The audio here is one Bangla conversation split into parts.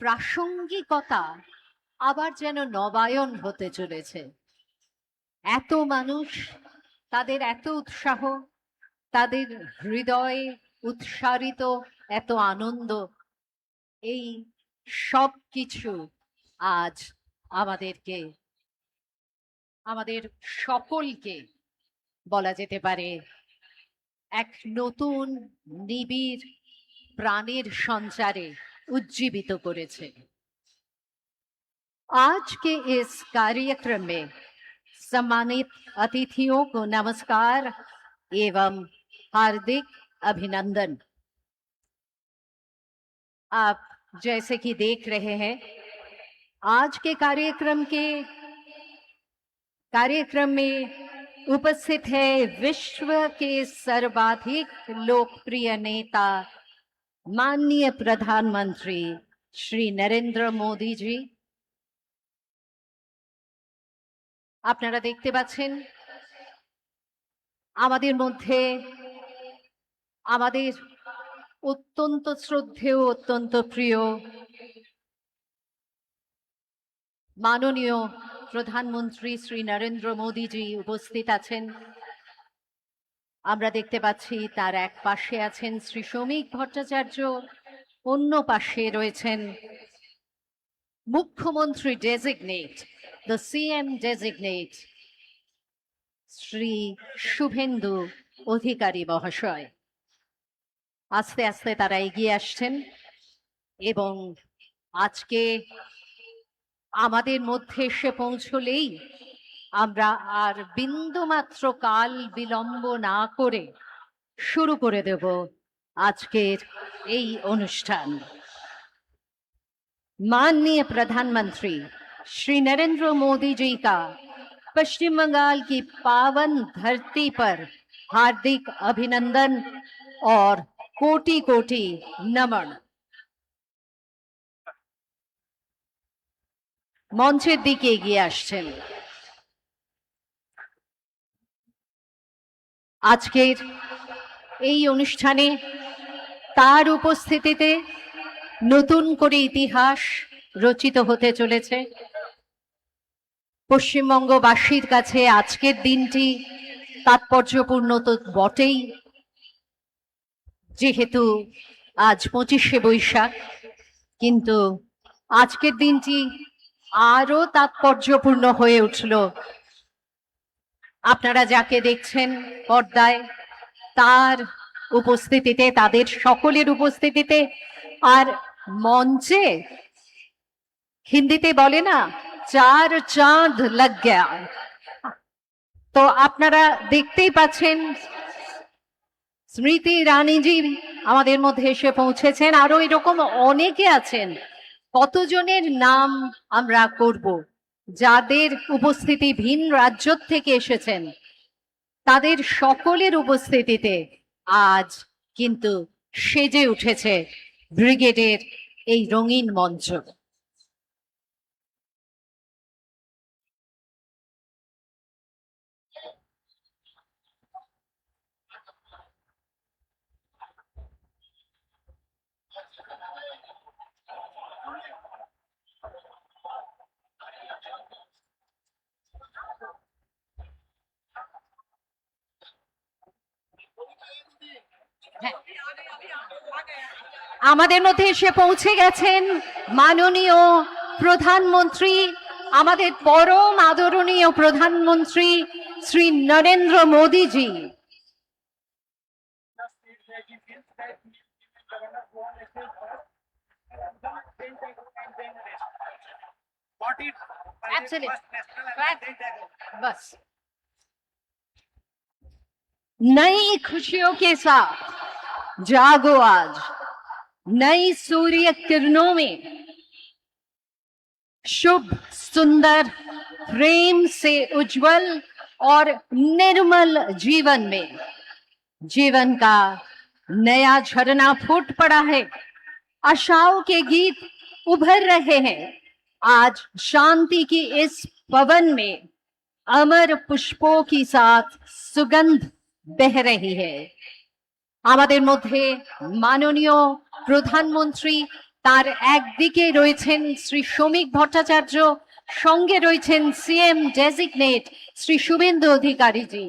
প্রাসঙ্গিকতা আবার যেন নবায়ন হতে চলেছে। এত মানুষ, তাদের এত উৎসাহ, তাদের হৃদয়ে উৎসারিত এত আনন্দ, এই সব কিছু আজ আমাদেরকে, আমাদের সকলকে বলা যেতে পারে এক নতুন নিবিড় প্রাণের সঞ্চারে उज्जीवित করেছে। आज के इस कार्यक्रम में सम्मानित अतिथियों को नमस्कार एवं हार्दिक अभिनंदन। आप जैसे कि देख रहे हैं, आज के कार्यक्रम में उपस्थित है विश्व के सर्वाधिक लोकप्रिय नेता माननीय प्रधानमंत्री श्री नरेंद्र मोदी जी। আপনারা দেখতে পাচ্ছেন আমাদের মধ্যে আমাদের অত্যন্ত শ্রদ্ধেয়, অত্যন্ত প্রিয় মাননীয় প্রধানমন্ত্রী শ্রী নরেন্দ্র মোদি জি উপস্থিত আছেন। আমরা দেখতে পাচ্ছি তার এক পাশে আছেন শ্রী শ্রমিক ভট্টাচার্য, অন্য পাশে রয়েছেন মুখ্যমন্ত্রী designate, the CM designate Shri Suvendu Adhikari মহাশয়। আস্তে আস্তে তারা এগিয়ে আসছেন এবং আজকে আমাদের মধ্যে এসে পৌঁছলেই আমরা আর বিন্দুমাত্র কাল বিলম্ব না করে शुरू করে দেব আজকের এই অনুষ্ঠান। माननीय प्रधानमंत्री श्री नरेंद्र मोदी जी का पश्चिम बंगाल की पावन धरती पर हार्दिक अभिनंदन और कोटि कोटि नमन। मंचेर दिके एगिए आसছেন। আজকের এই অনুষ্ঠানে তার উপস্থিতিতে নতুন করে ইতিহাস রচিত হতে চলেছে। পশ্চিমবঙ্গবাসীর কাছে আজকের দিনটি তাৎপর্যপূর্ণ তো বটেই, যেহেতু আজ 25শে বৈশাখ, কিন্তু আজকের দিনটি আরো তাৎপর্যপূর্ণ হয়ে উঠল আপনারা যাকে দেখছেন পর্দায় তার উপস্থিতিতে, তাদের সকলের উপস্থিতিতে। আর মঞ্চে হিন্দিতে বলে না, চার চাঁদ লাগ গয়া, তো আপনারা দেখতেই পাচ্ছেন স্মৃতি ইরানিজি আমাদের মধ্যে এসে পৌঁছেছেন। আরো এরকম অনেকে আছেন, কতজনের নাম আমরা করব, যাদের উপস্থিতি ভিন রাজ্য থেকে এসেছেন, তাদের সকলের উপস্থিতিতে আজ কিন্তু সেজে উঠেছে ব্রিগেডের এই রঙিন মঞ্চ। আমাদের মধ্যে এসে পৌঁছে গেছেন মাননীয় প্রধানমন্ত্রী, আমাদের পরম আদরণীয় প্রধানমন্ত্রী শ্রী নরেন্দ্র মোদি জি। बस नई खुशियों के साथ जागो आज, नई सूर्य किरणों में, शुभ सुंदर प्रेम से उज्जवल और निर्मल जीवन में जीवन का नया झरना फूट पड़ा है। आशाओं के गीत उभर रहे हैं। आज शांति की इस पवन में अमर पुष्पों की साथ सुगंध बह रही है। আমাদের মধ্যে মাননীয় প্রধানমন্ত্রী তার একদিকে রয়েছেন শ্রী শ্রমিক ভট্টাচার্য, সঙ্গে রয়েছেন সিএম ডেজিগনেট শ্রী শুভেন্দু অধিকারীজি।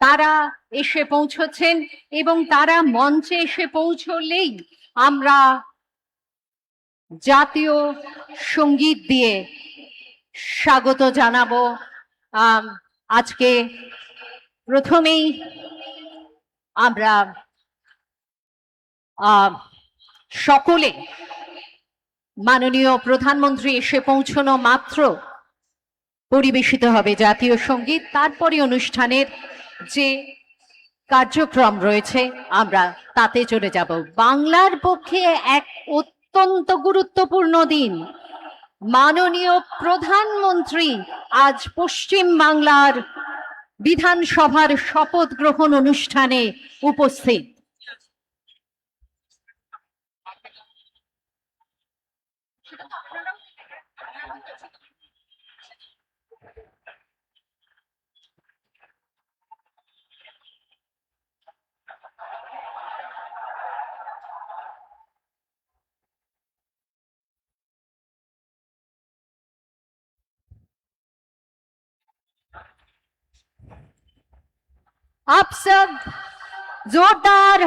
তারা এসে পৌঁছচ্ছেন এবং তারা মঞ্চে এসে পৌঁছলেই আমরা জাতীয় সঙ্গীত দিয়ে স্বাগত জানাবো। আজকে প্রথমেই আমরা সকলে মাননীয় প্রধানমন্ত্রী এসে পৌঁছানো মাত্র পরিবেশিত হবে জাতীয় সঙ্গীত। তারপরে অনুষ্ঠানের যে কার্যক্রম রয়েছে আমরা তাতে চলে যাব। বাংলার পক্ষে এক অত্যন্ত গুরুত্বপূর্ণ দিন। মাননীয় প্রধানমন্ত্রী আজ পশ্চিম বাংলার বিধানসভার শপথ গ্রহণ অনুষ্ঠানে উপস্থিত। आप सब जोरदार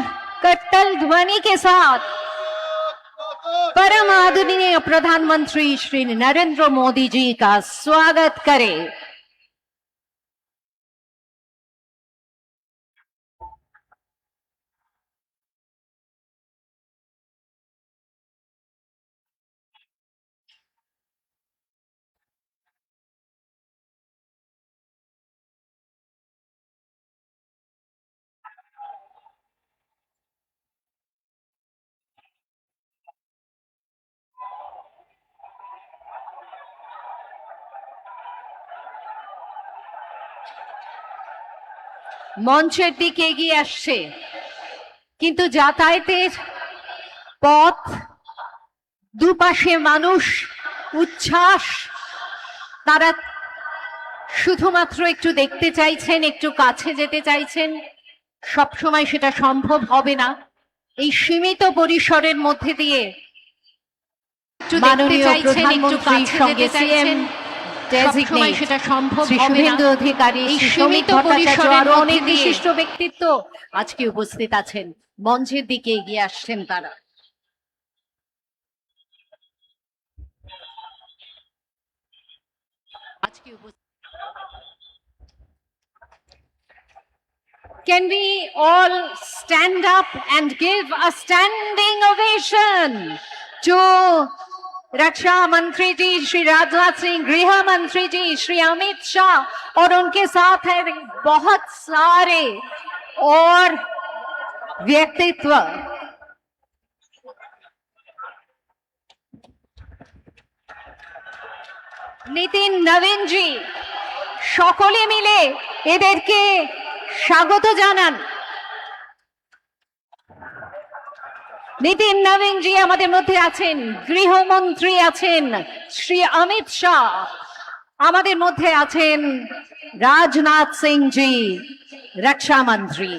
कट्टल ध्वनि के साथ परम आदरणीय प्रधानमंत्री श्री नरेंद्र मोदी जी का स्वागत करें। মঞ্চের দিকে এগিয়ে আসছে, কিন্তু যাতায়াতের পথ দুপাশে মানুষ উচ্ছ্বাস, তারা শুধুমাত্র একটু দেখতে চাইছেন, একটু কাছে যেতে চাইছেন। সবসময় সেটা সম্ভব হবে না। এই সীমিত পরিসরের মধ্যে দিয়ে মাননীয় প্রধানমন্ত্রী সঙ্গে সিএম ডেজিগনেট সেটা সম্ভব হবে না। শুভেন্দু অধিকারী, এই সীমিত পরিসরে আরো অনেক বিশিষ্ট ব্যক্তিত্ব আজকে উপস্থিত আছেন। মঞ্চের দিকে এগিয়ে আসছেন তারা। আজকে Can we all stand up and give a standing ovation to रक्षा मंत्री जी श्री राजनाथ सिंह, गृह मंत्री जी श्री अमित शाह और उनके साथ है बहुत सारे और व्यक्तित्व। नितिन नवीन जी সকলে মিলে এদেরকে স্বাগত জানান। নিতিন নবীন জি আমাদের মধ্যে আছেন, গৃহমন্ত্রী আছেন শ্রী অমিত শাহ, আমাদের মধ্যে আছেন রাজনাথ সিং জি, রক্ষা মন্ত্রী।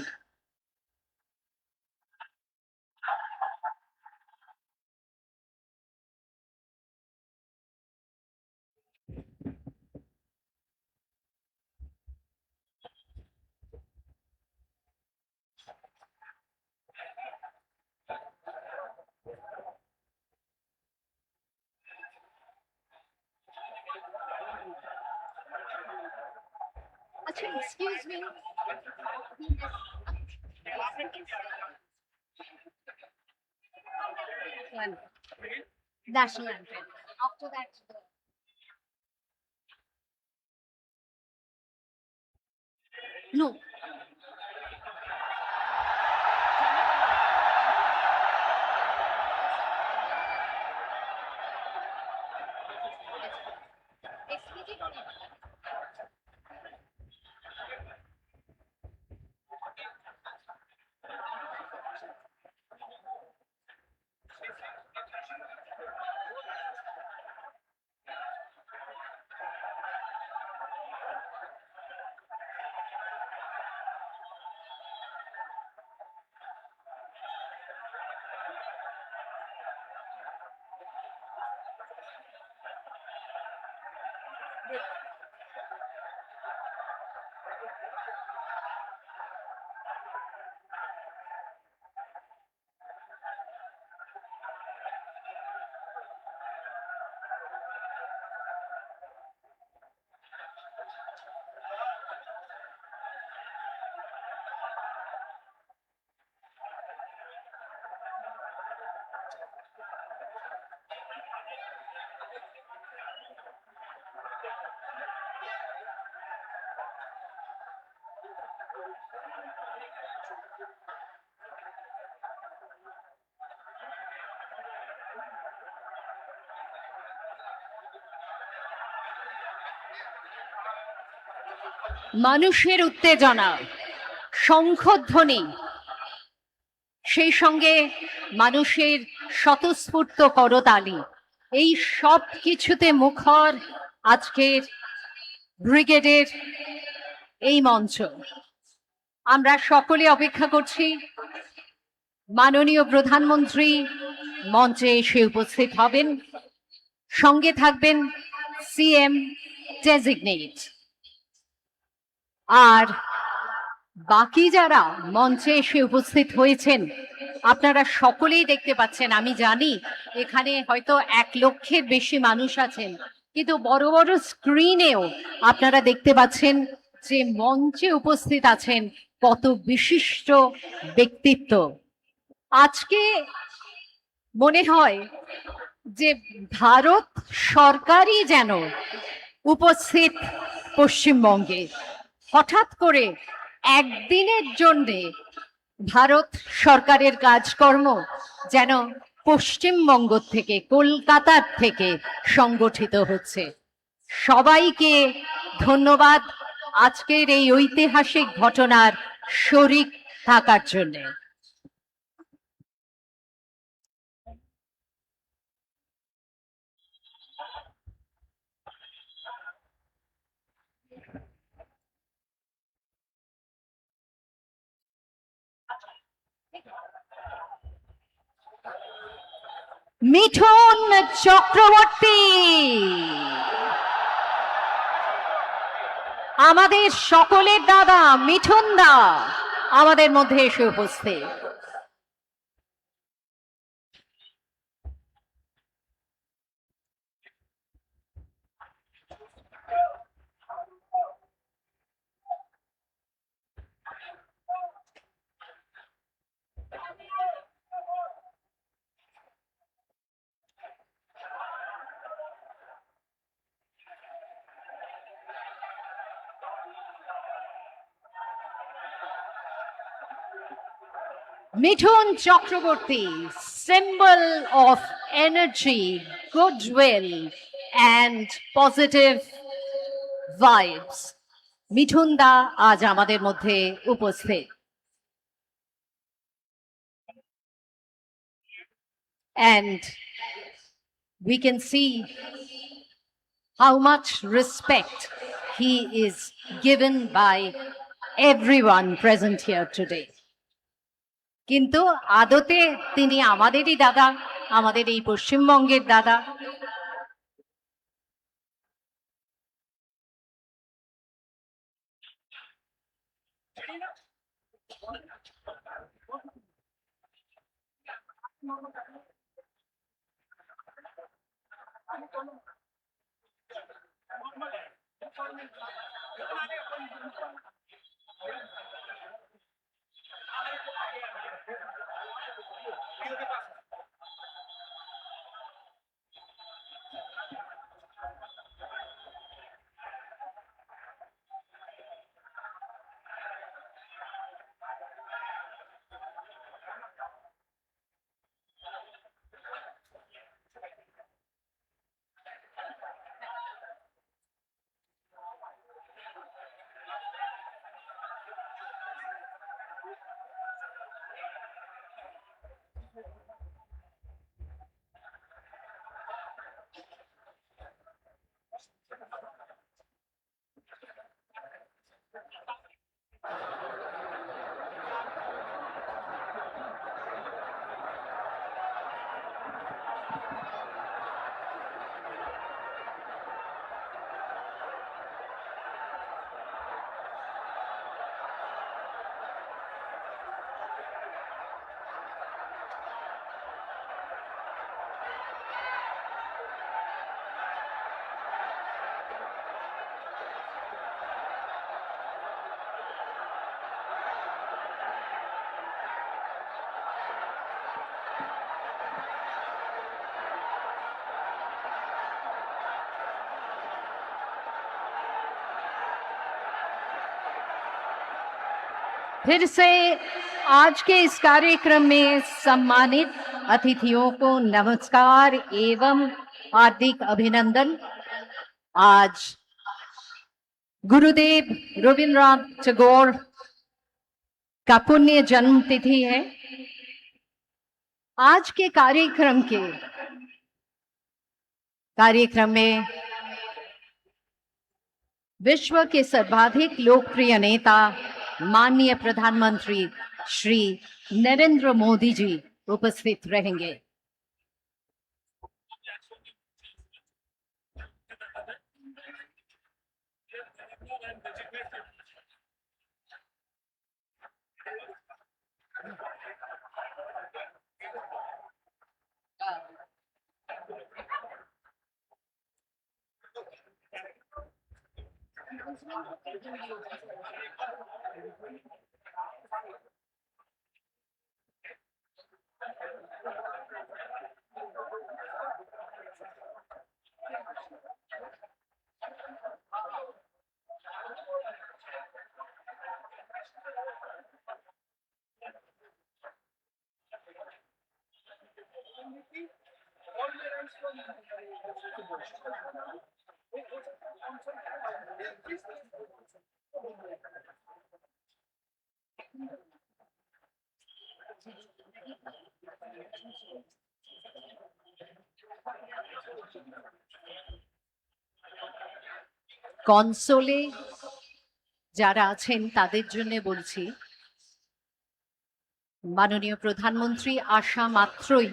Excuse me. National anthem. After that, no. মানুষের উত্তেজনা, শঙ্খধ্বনি, সেই সঙ্গে মানুষের স্বতঃস্ফূর্ত করতালি, এই সব কিছুতে মুখর আজকের ব্রিগেডের এই মঞ্চ। আমরা সকলে অপেক্ষা করছি মাননীয় প্রধানমন্ত্রী মঞ্চে এসে উপস্থিত হবেন, সঙ্গে থাকবেন সিএম ডেজিগনেট। আর বাকি যারা মঞ্চে এসে উপস্থিত হয়েছেন আপনারা সকলেই দেখতে পাচ্ছেন। আমি জানি এখানে হয়তো 1 লক্ষের বেশি মানুষ আছেন, কিন্তু বড় বড় স্ক্রিনেও আপনারা দেখতে পাচ্ছেন যে মঞ্চে উপস্থিত আছেন কত বিশিষ্ট ব্যক্তিত্ব। আজকে মনে হয় যে ভারত সরকারই যেন উপস্থিত পশ্চিমবঙ্গে। হঠাৎ করে একদিনের জন্যে ভারত সরকারের কাজকর্ম যেন পশ্চিমবঙ্গ থেকে, কলকাতার থেকে সংগঠিত হচ্ছে। সবাইকে ধন্যবাদ আজকের এই ঐতিহাসিক ঘটনার শরিক থাকার জন্য। মিঠুন চক্রবর্তী আমাদের সকলের দাদা, মিঠুন দা আমাদের মধ্যে এসে উপস্থিত। Mithun Chakraborty, symbol of energy, goodwill and positive vibes. Mithun দা আজ আমাদের মধ্যে উপস্থিত। And we can see how much respect he is given by everyone present here today. কিন্তু আদতে তিনি আমাদেরই দাদা, আমাদের এই পশ্চিমবঙ্গের দাদা। फिर से आज के इस कार्यक्रम में सम्मानित अतिथियों को नमस्कार एवं हार्दिक अभिनंदन। आज गुरुदेव रविन्द्रनाथ टैगोर का पुण्य जन्म तिथि है। आज के कार्यक्रम में विश्व के सर्वाधिक लोकप्रिय नेता माननीय प्रधानमंत्री श्री नरेंद्र मोदी जी उपस्थित रहेंगे। কনসোলে যারা আছেন তাদের জন্য বলছি, মাননীয় প্রধানমন্ত্রী আসা মাত্রই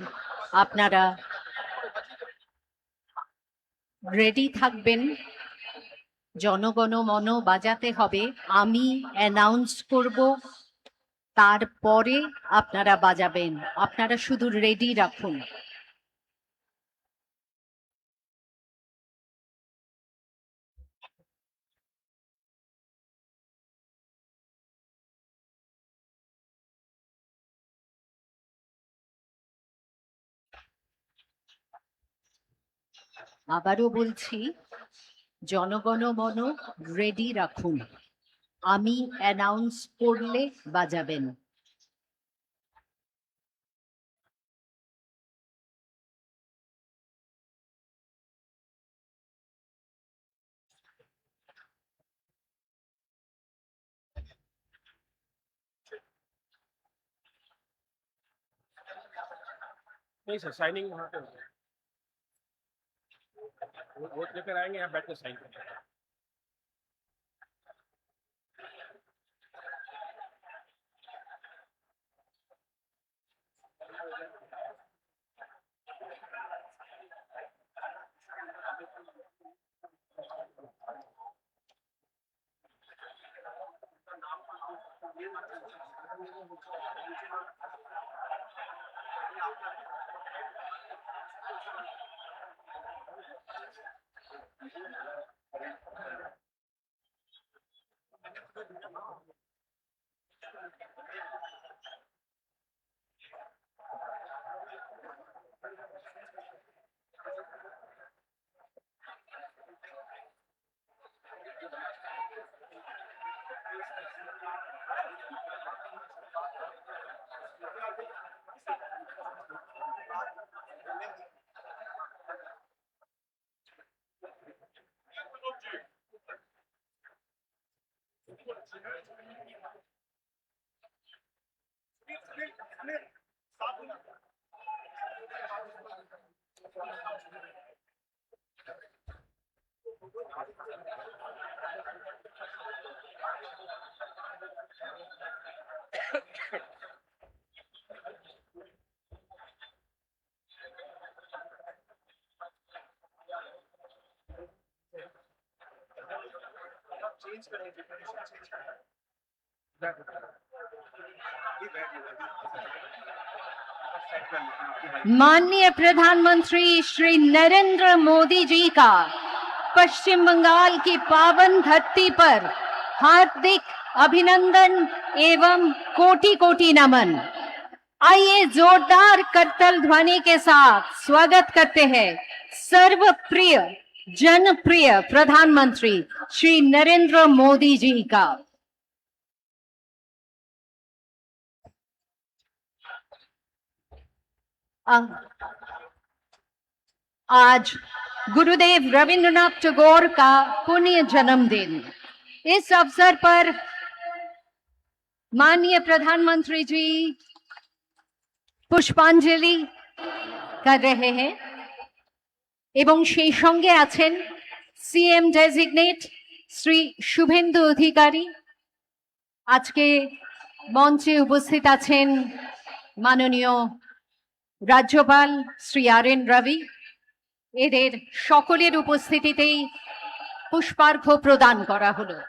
আপনারা রেডি থাকবেন। জনগণ মন বাজাতে হবে, আমি অ্যানাউন্স করব, তারপরে আপনারা বাজাবেন। আপনারা শুধু রেডি রাখুন। আবারও বলছি, জনগণ মন রেডি রাখুন, আমি অ্যানাউন্স করলে বাজাবেন। नहीं सर, साइनिंग वहाँ पे वोट लेकर आएंगे, यहाँ बैठ कर साइन करेंगे। माननीय प्रधानमंत्री श्री नरेंद्र मोदी जी का पश्चिम बंगाल की पावन धरती पर हार्दिक अभिनंदन एवं कोटि कोटि नमन। आइए जोरदार करतल ध्वनि के साथ स्वागत करते हैं सर्वप्रिय जनप्रिय प्रधानमंत्री श्री नरेंद्र मोदी जी का। अं- आज गुरुदेव रविंद्रनाथ टैगोर का पुण्य जन्मदिन। इस अवसर पर माननीय प्रधानमंत्री जी पुष्पांजलि कर रहे हैं एवं সেই সঙ্গে আছেন সিএম ডেজিগনেট শ্রী শুভেন্দু অধিকারী। আজকে মঞ্চে উপস্থিত আছেন মাননীয় রাজ্যপাল শ্রী আর এন রবি। এদের সকলের উপস্থিতিতেই পুষ্পার্ঘ্য প্রদান করা হলো।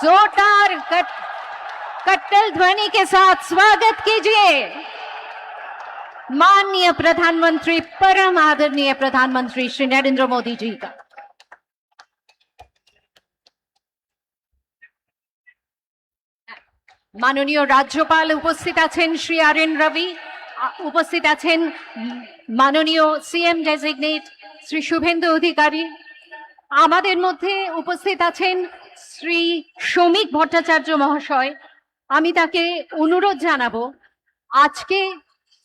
जोरदार कट्टल ध्वनि के साथ स्वागत कीजिए माननीय प्रधानमंत्री, परम आदरणीय प्रधानमंत्री श्री नरेंद्र मोदी जी का। माननीय राज्यपाल उपस्थित आছেন श्री आर एन रवि, उपस्थित আছেন মাননীয় সিএম ডেজিগনেট শ্রী শুভেন্দু অধিকারী। আমাদের মধ্যে উপস্থিত আছেন শ্রী শ্রমিক ভট্টাচার্য মহাশয়। আমি তাকে অনুরোধ জানাবো আজকে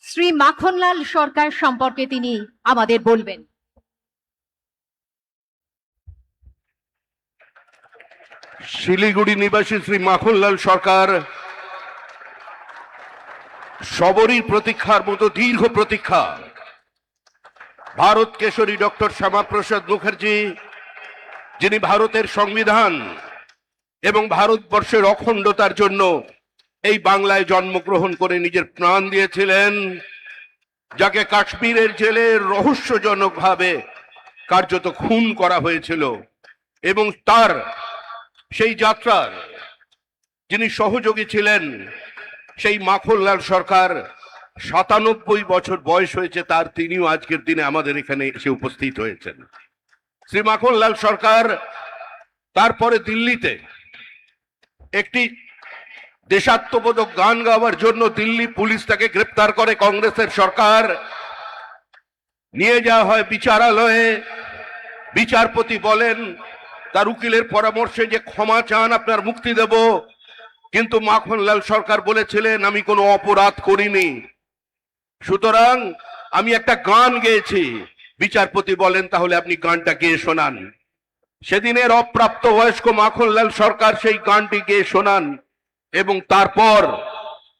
শ্রী মাখনলাল সরকার সম্পর্কে তিনি আমাদের বলবেন। শিলিগুড়ি নিবাসী শ্রী মাখনলাল সরকার সবরই প্রতীক্ষার মতো দীর্ঘ প্রতীক্ষা। ভারত কেশরী ডক্টর শ্যামাপ্রসাদ মুখার্জি, যিনি ভারতের সংবিধান এবং ভারতবর্ষের অখণ্ডতার জন্য এই বাংলায় জন্মগ্রহণ করে নিজের প্রাণ দিয়েছিলেন, যাকে কাশ্মীরের জেলে রহস্যজনকভাবে কার্যত খুন করা হয়েছিল, এবং তার সেই যাত্রার যিনি সহযোগী ছিলেন, সেই মাখনলাল সরকার ৯৭ বছর বয়স হয়েছে তার, তিনিও আজকের দিনে আমাদের এখানে এসে উপস্থিত হয়েছেন। শ্রী মাখনলাল সরকার তারপরে দিল্লিতে একটি দেশাত্মবোধক গান গাওয়ার জন্য দিল্লি পুলিশ তাকে গ্রেপ্তার করে। কংগ্রেসের সরকার নিয়ে যাওয়া হয় বিচারালয়ে। বিচারপতি বলেন তার উকিলের পরামর্শে যে ক্ষমা চান, আপনার মুক্তি দেব। কিন্তু মাখনলাল সরকার বলেছিলেন আমি কোনো অপরাধ করিনি, সুতরাং আমি একটা গান গেয়েছি। বিচারপতি বলেন তাহলে আপনি গানটা গেয়ে শোনান। সেদিনের অপ্রাপ্ত বয়স্ক মাখনলাল সরকার সেই গানটি গেয়ে শোনান, এবং তারপর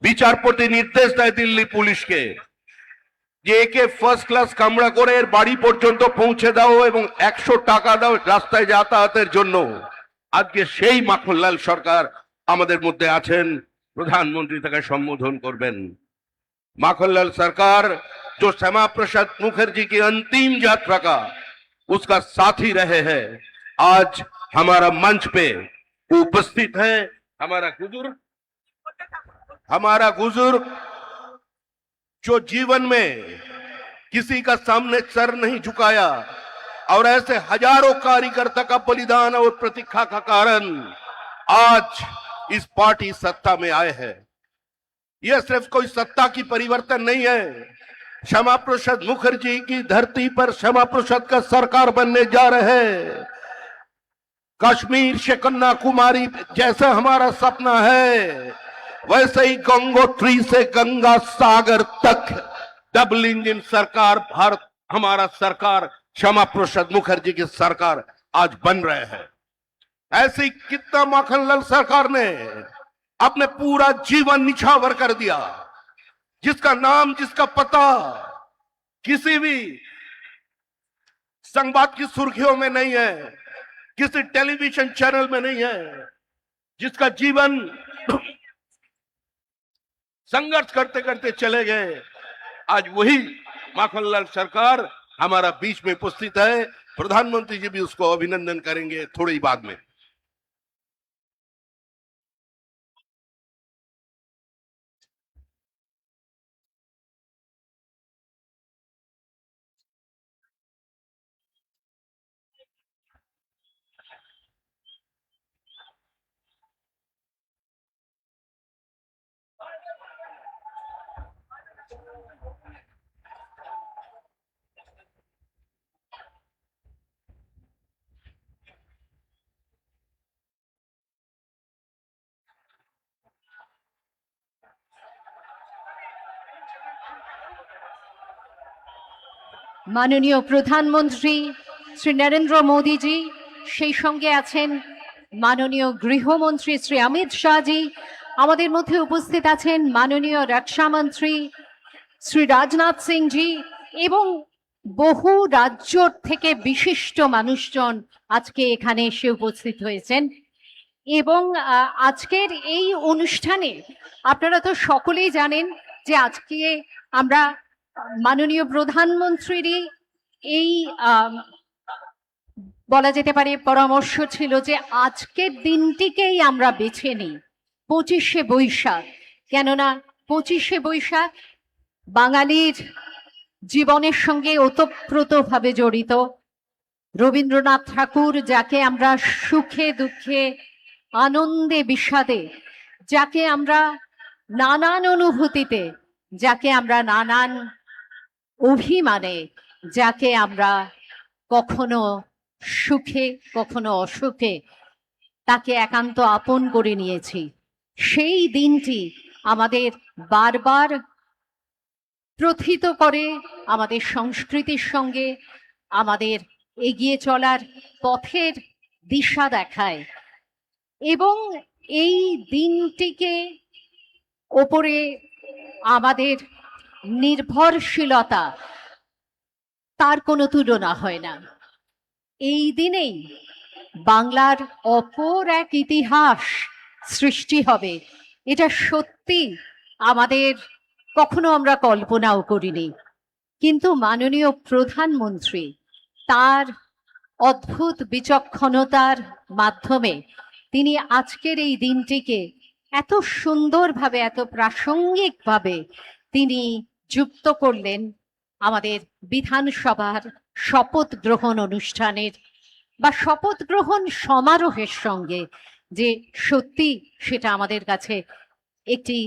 বিচারপতি নির্দেশ দেয় দিল্লি পুলিশকে যে একে ফার্স্ট ক্লাস কামরা করে এর বাড়ি পর্যন্ত পৌঁছে দাও এবং ১০০ টাকা দাও রাস্তায় যাতায়াতের জন্য। আজকে সেই মাখনলাল সরকার আমাদের মধ্যে আছেন, প্রধানমন্ত্রী তাকে সম্বোধন করবেন। माखनलाल सरकार जो श्यामा प्रसाद मुखर्जी की अंतिम यात्रा का उसका साथी रहे हैं, आज हमारा मंच पे उपस्थित है। हमारा बुजुर्ग जो जीवन में किसी का सामने सर नहीं झुकाया और ऐसे हजारों कार्यकर्ता का बलिदान और प्रतीक्षा का कारण आज इस पार्टी सत्ता में आए हैं। यह सिर्फ कोई सत्ता की परिवर्तन नहीं है, श्यामा प्रसाद मुखर्जी की धरती पर श्यामा प्रसाद का सरकार बनने जा रहे हैं। कश्मीर से कन्याकुमारी जैसा हमारा सपना है, वैसे ही गंगोत्री से गंगा सागर तक डबल इंजन सरकार भारत, हमारा सरकार श्यामा प्रसाद मुखर्जी की सरकार आज बन रहे हैं। ऐसी कितना माखनलाल सरकार ने अपने पूरा जीवन निछावर कर दिया, जिसका नाम जिसका पता किसी भी संवाद की सुर्खियों में नहीं है, किसी टेलीविजन चैनल में नहीं है, जिसका जीवन संघर्ष करते करते चले गए। आज वही माखनलाल सरकार हमारा बीच में उपस्थित है। प्रधानमंत्री जी भी उसको अभिनंदन करेंगे थोड़ी बाद में। মাননীয় প্রধানমন্ত্রী শ্রী নরেন্দ্র মোদীজি, সেই সঙ্গে আছেন মাননীয় গৃহমন্ত্রী শ্রী অমিত শাহজি, আমাদের মধ্যে উপস্থিত আছেন মাননীয় রক্ষামন্ত্রী শ্রী রাজনাথ সিংজি এবং বহু রাজ্য থেকে বিশিষ্ট মানুষজন আজকে এখানে এসে উপস্থিত হয়েছেন। এবং আজকের এই অনুষ্ঠানে আপনারা তো সকলেই জানেন যে আজকে আমরা মাননীয় প্রধানমন্ত্রীরই এই বলা যেতে পারে পরামর্শ ছিল যে আজকের দিনটিকেই আমরা বেছে নিই 25শে বৈশাখ। কেননা 25শে বৈশাখ বাঙালির জীবনের সঙ্গে ওতপ্রোতভাবে জড়িত। রবীন্দ্রনাথ ঠাকুর, যাকে আমরা সুখে দুঃখে আনন্দে বিষাদে, যাকে আমরা নানান অনুভূতিতে, যাকে আমরা নানান অভিমানে, যাকে আমরা কখনো সুখে কখনো অসুখে তাকে একান্ত আপন করে নিয়েছি। সেই দিনটি আমাদের বারবার প্রথিত করে, আমাদের সংস্কৃতির সঙ্গে আমাদের এগিয়ে চলার পথের দিশা দেখায়। এবং এই দিনটিকে ওপরে আমাদের নির্ভরশীলতা, তার কোনো তুলনা হয় না। এই দিনেই বাংলার অপর এক ইতিহাস সৃষ্টি হবে, এটা সত্যি আমাদের কখনো আমরা কল্পনাও করিনি। কিন্তু মাননীয় প্রধানমন্ত্রী তার অদ্ভুত বিচক্ষণতার মাধ্যমে তিনি আজকের এই দিনটিকে এত সুন্দরভাবে, এত প্রাসঙ্গিকভাবে তিনি যুক্ত করলেন আমাদের বিধানসভার শপথ গ্রহণ অনুষ্ঠানের বা শপথ গ্রহণ সমারোহের সঙ্গে, যে সত্যি সেটা আমাদের কাছে একটি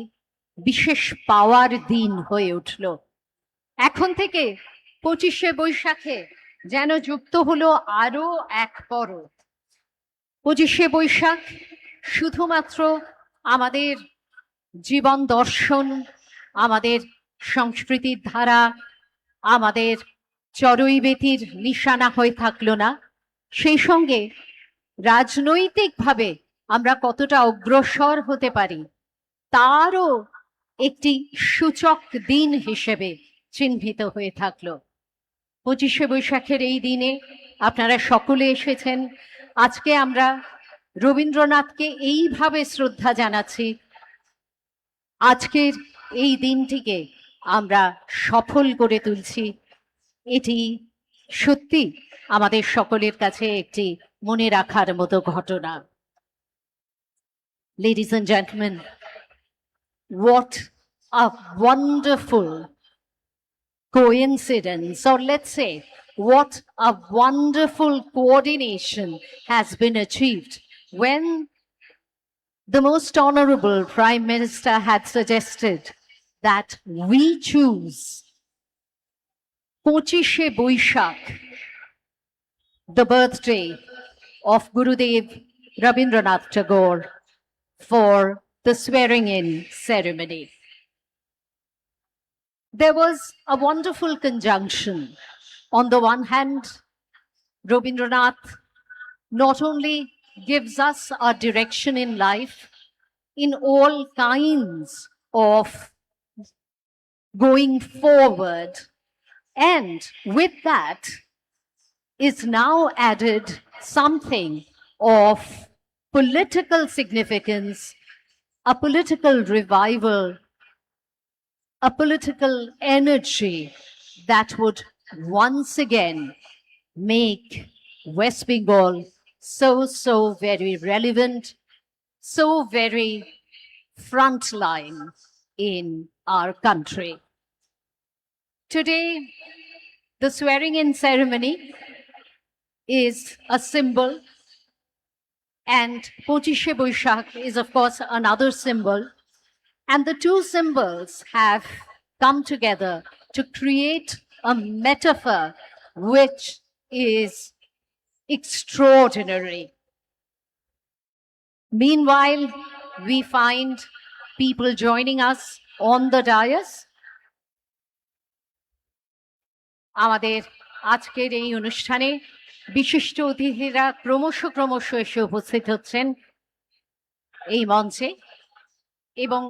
বিশেষ পাওয়ার দিন হয়ে উঠল। এখন থেকে 25শে বৈশাখে যেন যুক্ত হলো আরো এক পরব। 25শে বৈশাখ শুধুমাত্র আমাদের জীবন দর্শন, আমাদের সংস্কৃতির ধারা, আমাদের চড়ুইবেতির নিশানা হয়ে থাকলো না, সেই সঙ্গে রাজনৈতিকভাবে আমরা কতটা অগ্রসর হতে পারি তারও একটি সূচক দিন হিসেবে চিহ্নিত হয়ে থাকলো। 25শে বৈশাখের এই দিনে আপনারা সকলে এসেছেন। আজকে আমরা রবীন্দ্রনাথকে এইভাবে শ্রদ্ধা জানাচ্ছি। আজকের এই দিনটিকে আমরা সফল করে তুলছি। এটি সত্যি আমাদের সকলের কাছে একটি মনে রাখার মতো ঘটনা। Ladies and gentlemen, what a wonderful coincidence, or let's say, what a wonderful coordination has been achieved when the most honorable Prime Minister had suggested that we choose 25শে Boishakh, the birthday of Gurudev Rabindranath Tagore, for the swearing-in ceremony. There was a wonderful conjunction. On the one hand, Rabindranath not only gives us a direction in life, in all kinds of going forward, and with that is now added something of political significance, a political revival, a political energy that would once again make West Bengal so very relevant, so very frontline in our country. Today, the swearing-in ceremony is a symbol, and 25শে Boishakh is of course another symbol, and the two symbols have come together to create a metaphor which is extraordinary. Meanwhile, we find people joining us on the dais. আমাদের আজকের এই অনুষ্ঠানে বিশিষ্ট অতিথিরা ক্রমশ এসে উপস্থিত হচ্ছেন এই মঞ্চে, এবং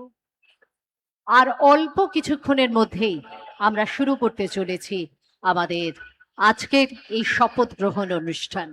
আর অল্প কিছুক্ষণের মধ্যেই আমরা শুরু করতে চলেছি আমাদের আজকের এই শপথ গ্রহণ অনুষ্ঠান।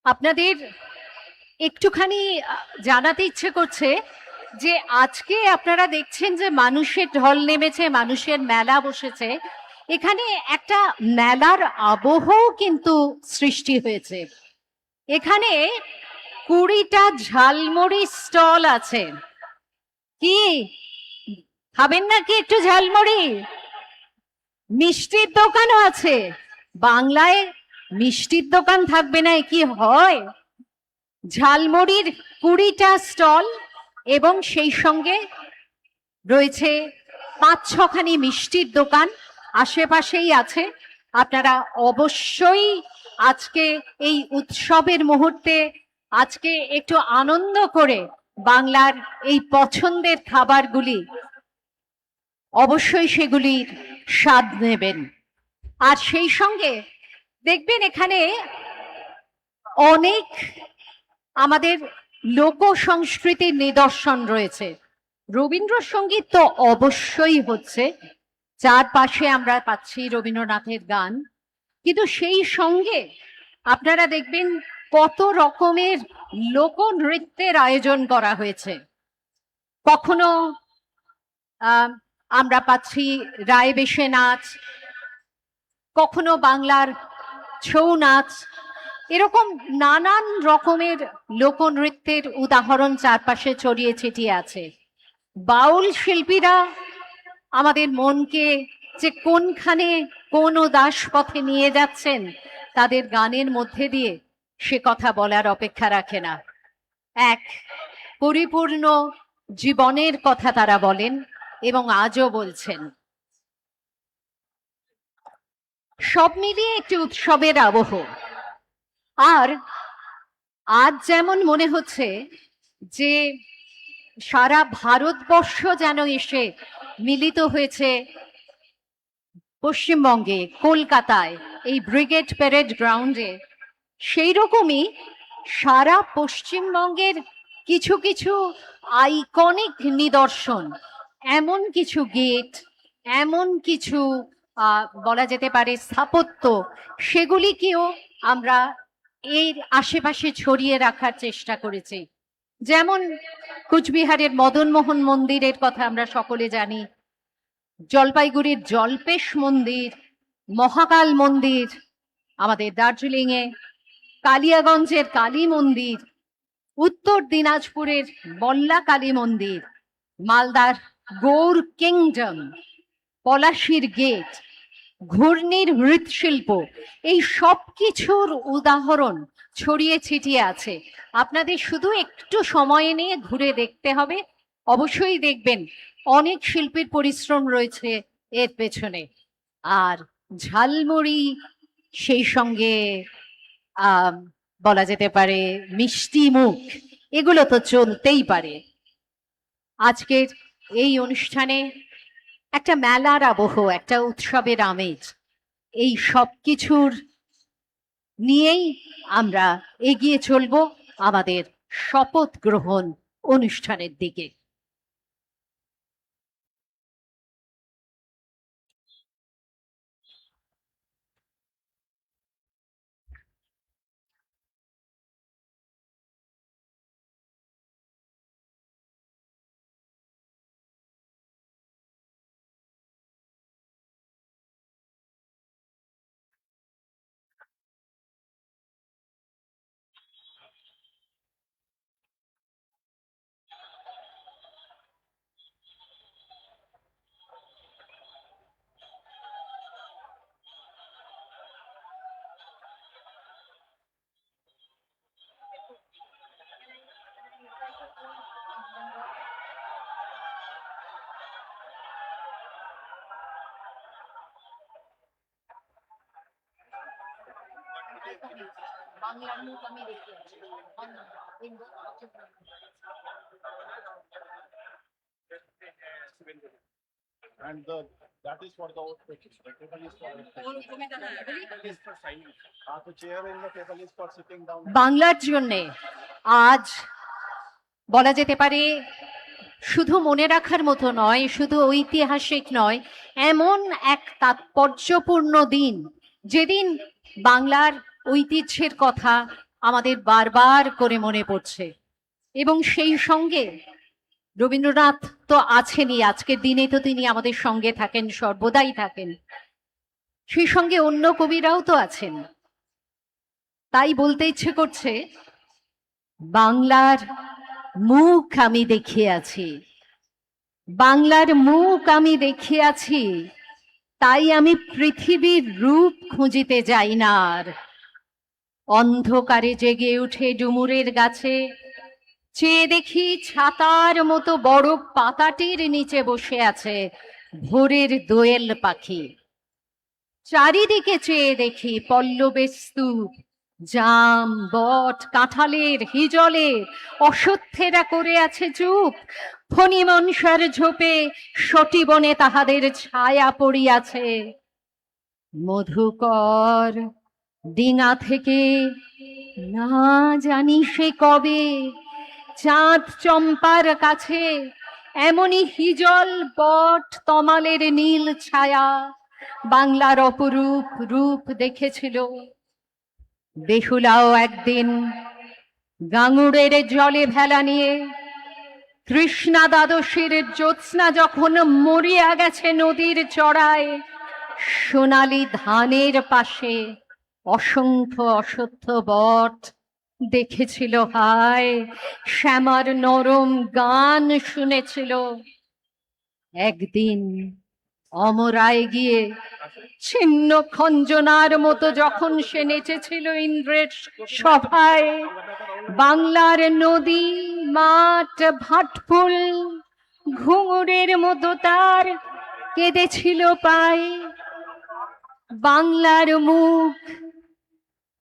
আপনাদের একটুখানি জানাতে ইচ্ছে করছে যে আজকে আপনারা দেখছেন যে মানুষের ঢল নেমেছে, মানুষের মেলা বসেছে। এখানে একটা মেলার আবহও কিন্তু সৃষ্টি হয়েছে। এখানে 20টা ঝালমুড়ি স্টল আছে। কি খাবেন নাকি একটু ঝালমুড়ি? মিষ্টির দোকানও আছে। বাংলায় মিষ্টির দোকান থাকবে না, কি হয়? ঝালমুড়ির 20টা স্টল এবং সেই সঙ্গে রয়েছে 5-6খানি মিষ্টির দোকান আশেপাশেই আছে। আপনারা অবশ্যই আজকে এই উৎসবের মুহূর্তে আজকে একটু আনন্দ করে বাংলার এই পছন্দের খাবারগুলি অবশ্যই সেগুলির স্বাদ নেবেন। আর সেই সঙ্গে দেখবেন এখানে অনেক আমাদের লোক সংস্কৃতির নিদর্শন রয়েছে। রবীন্দ্রসঙ্গীত তো অবশ্যই হচ্ছে, চারপাশে আমরা পাচ্ছি রবীন্দ্রনাথের গান, কিন্তু সেই সঙ্গে আপনারা দেখবেন কত রকমের লোকনৃত্যের আয়োজন করা হয়েছে। কখনো আমরা পাচ্ছি রায়বেশে নাচ, কখনো বাংলার ছৌ নাচ, এরকম নানান রকমের লোকনৃত্যের উদাহরণ চারপাশে ছড়িয়ে ছিটিয়ে আছে। বাউল শিল্পীরা আমাদের মনকে যে কোনখানে কোন উদাস পথে নিয়ে যাচ্ছেন তাদের গানের মধ্যে দিয়ে, সে কথা বলার অপেক্ষা রাখে না। এক পরিপূর্ণ জীবনের কথা তারা বলেন এবং আজও বলছেন। সব মিলিয়ে একটি উৎসবের আবহ। আর আজ যেমন মনে হচ্ছে যে সারা ভারতবর্ষ যেন এসে মিলিত হয়েছে পশ্চিমবঙ্গে, কলকাতায়, এই ব্রিগেড প্যারেড গ্রাউন্ডে, সেই রকমই সারা পশ্চিমবঙ্গের কিছু কিছু আইকনিক নিদর্শন, এমন কিছু গেট, এমন কিছু বলা যেতে পারে স্থাপত্য, সেগুলিকেও আমরা এর আশেপাশে ছড়িয়ে রাখার চেষ্টা করেছি। যেমন কুচবিহারের মদনমোহন মন্দিরের কথা আমরা সকলে জানি, জলপাইগুড়ির জল্পেশ মন্দির, মহাকাল মন্দির, আমাদের দার্জিলিং এ কালিয়াগঞ্জের কালী মন্দির, উত্তর দিনাজপুরের বল্লা কালী মন্দির, মালদার গৌর কিংডম, পলাশির গেট, ঘূর্ণির মৃৎশিল্প, এই সব কিছুর উদাহরণ ছড়িয়ে ছিটিয়ে আছে। আপনাদের শুধু একটু সময় নিয়ে ঘুরে দেখতে হবে। অবশ্যই দেখবেন অনেক শিল্পীর পরিশ্রম রয়েছে এর পেছনে। আর ঝালমুড়ি, সেই সঙ্গে বলা যেতে পারে মিষ্টি মুখ, এগুলো তো চলতেই পারে। আজকের এই অনুষ্ঠানে একটা মেলার আবহ, একটা উৎসবের আমেজ, এই সব কিছুর নিয়েই আমরা এগিয়ে চলব আমাদের শপথ গ্রহণ অনুষ্ঠানের দিকে। বাংলার মুখ আমি দেখে আছি। And that is for the oath papers. The table is for table is for signing. The chair in the table is for sitting down. বাংলার জন্যে আজ বলা যেতে পারে শুধু মনে রাখার মতো নয়, শুধু ঐতিহাসিক নয়, এমন এক তাৎপর্যপূর্ণ দিন যেদিন বাংলার ঐতিহ্যের কথা আমাদের বারবার করে মনে পড়ছে। এবং সেই সঙ্গে রবীন্দ্রনাথ তো আছেনই, আজকের দিনে তো তিনি আমাদের সঙ্গে থাকেন, সর্বদাই থাকেন, সেই সঙ্গে অন্য কবিরাও তো আছেন। তাই বলতে ইচ্ছে করছে, বাংলার মুখ আমি দেখিয়াছি, বাংলার মুখ আমি দেখিয়াছি, তাই আমি পৃথিবীর রূপ খুঁজিতে যাই না আর। অন্ধকারে জেগে উঠে ডুমুরের গাছে চেয়ে দেখি ছাতার মতো বড় পাতাটির নিচে বসে আছে ভোরের দোয়েল পাখি। চারিদিকে চেয়ে দেখি পল্লবের স্তূপ, জাম, বট, কাঁঠালের, হিজলের, অশ্বত্থেরা করে আছে চুপ। ফণি মনসার ঝোপে সটিবনে তাহাদের ছায়া পড়িয়াছে। মধুকর ডিঙা থেকে না জানি সে কবে চাঁদ চম্পার কাছে এমনি হিজল, বট, তমালের নীল ছায়া বাংলার অপরূপ রূপ দেখেছিল। বেহুলাও একদিন গাঙুড়ের জলে ভেলা নিয়ে কৃষ্ণা দ্বাদশীর জ্যোৎস্না যখন মরিয়া গেছে নদীর চড়ায়, সোনালি ধানের পাশে অসংখ্য অশ্বত্থ বট দেখেছিল হায়, শ্যামার নরম গান শুনেছিল। একদিন অমরায় গিয়ে ছিন্ন খঞ্জনার মতো যখন সে নেচেছিল ইন্দ্রের সভায়, বাংলার নদী, মাঠ, ভাটফুল ঘুঙুরের মতো তার কেঁদেছিল পায়। বাংলার মুখ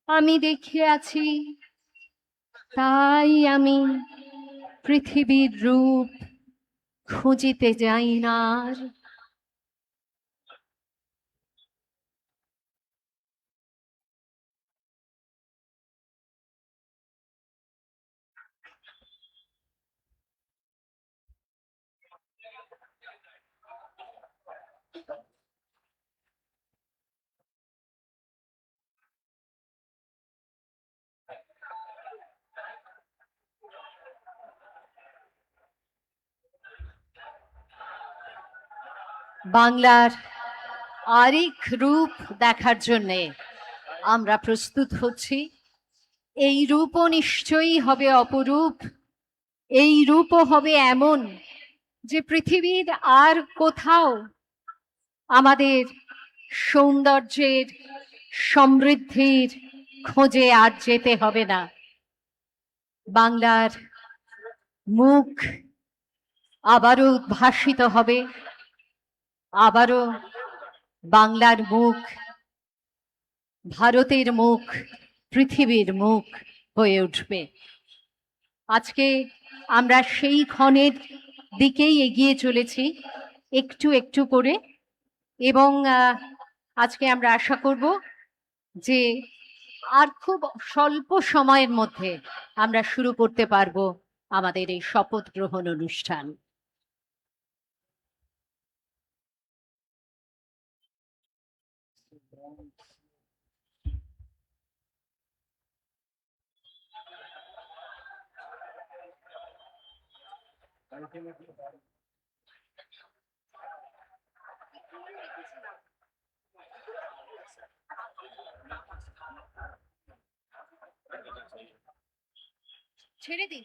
আমি দেখিয়াছি, তাই আমি পৃথিবীর রূপ খুঁজিতে যাই না আর। বাংলার আরেক রূপ দেখার জন্যে আমরা প্রস্তুত হচ্ছি। এই রূপও নিশ্চয়ই হবে অপরূপ, এই রূপও হবে এমন যে পৃথিবীর আর কোথাও আমাদের সৌন্দর্যের, সমৃদ্ধির খোঁজে আর যেতে হবে না। বাংলার মুখ আবারও উদ্ভাসিত হবে, আবারও বাংলার মুখ ভারতের মুখ, পৃথিবীর মুখ হয়ে উঠবে। আজকে আমরা সেই ক্ষণের দিকেই এগিয়ে চলেছি একটু একটু করে, এবং আজকে আমরা আশা করব যে আর খুব স্বল্প সময়ের মধ্যে আমরা শুরু করতে পারবো আমাদের এই শপথ গ্রহণ অনুষ্ঠান। ছেড়ে দিন।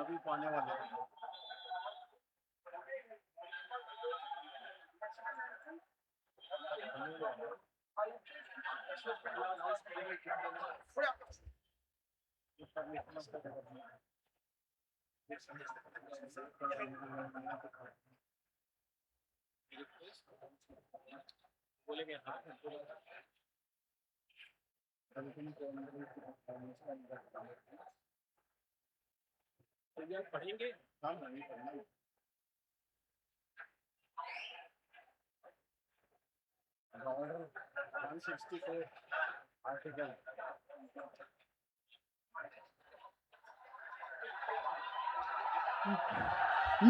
अभी पाने वाले हैं। बोलेंगे हाँ पढ़ेंगे हाँ नहीं पढ़ेंगे ऑर्डर 164 आर्टिकल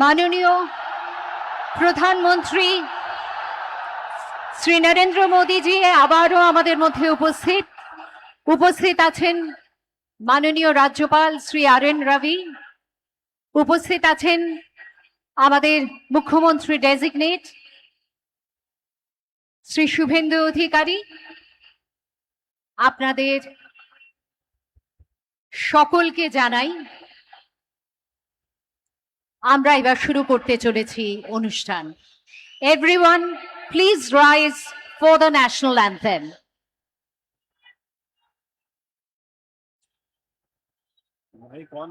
মাননীয় প্রধানমন্ত্রী শ্রী নরেন্দ্র মোদীজি আবারও আমাদের মধ্যে উপস্থিত আছেন মাননীয় রাজ্যপাল শ্রী আর.এন. রবি, উপস্থিত আছেন আমাদের মুখ্যমন্ত্রী ডেজিগনেট শ্রী শুভেন্দু অধিকারী। আপনাদের সকলকে জানাই আমরা এবার শুরু করতে চলেছি অনুষ্ঠান। Everyone please rise for the national anthem. भाई कौन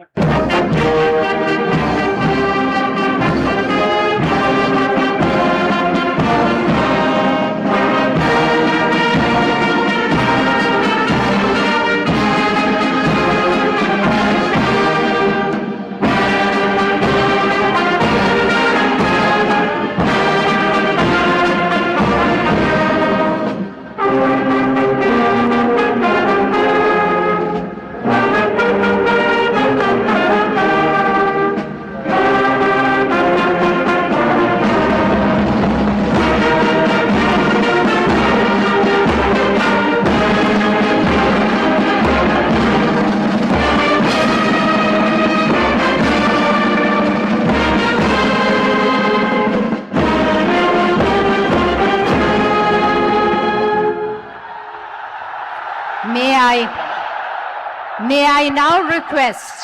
May I now request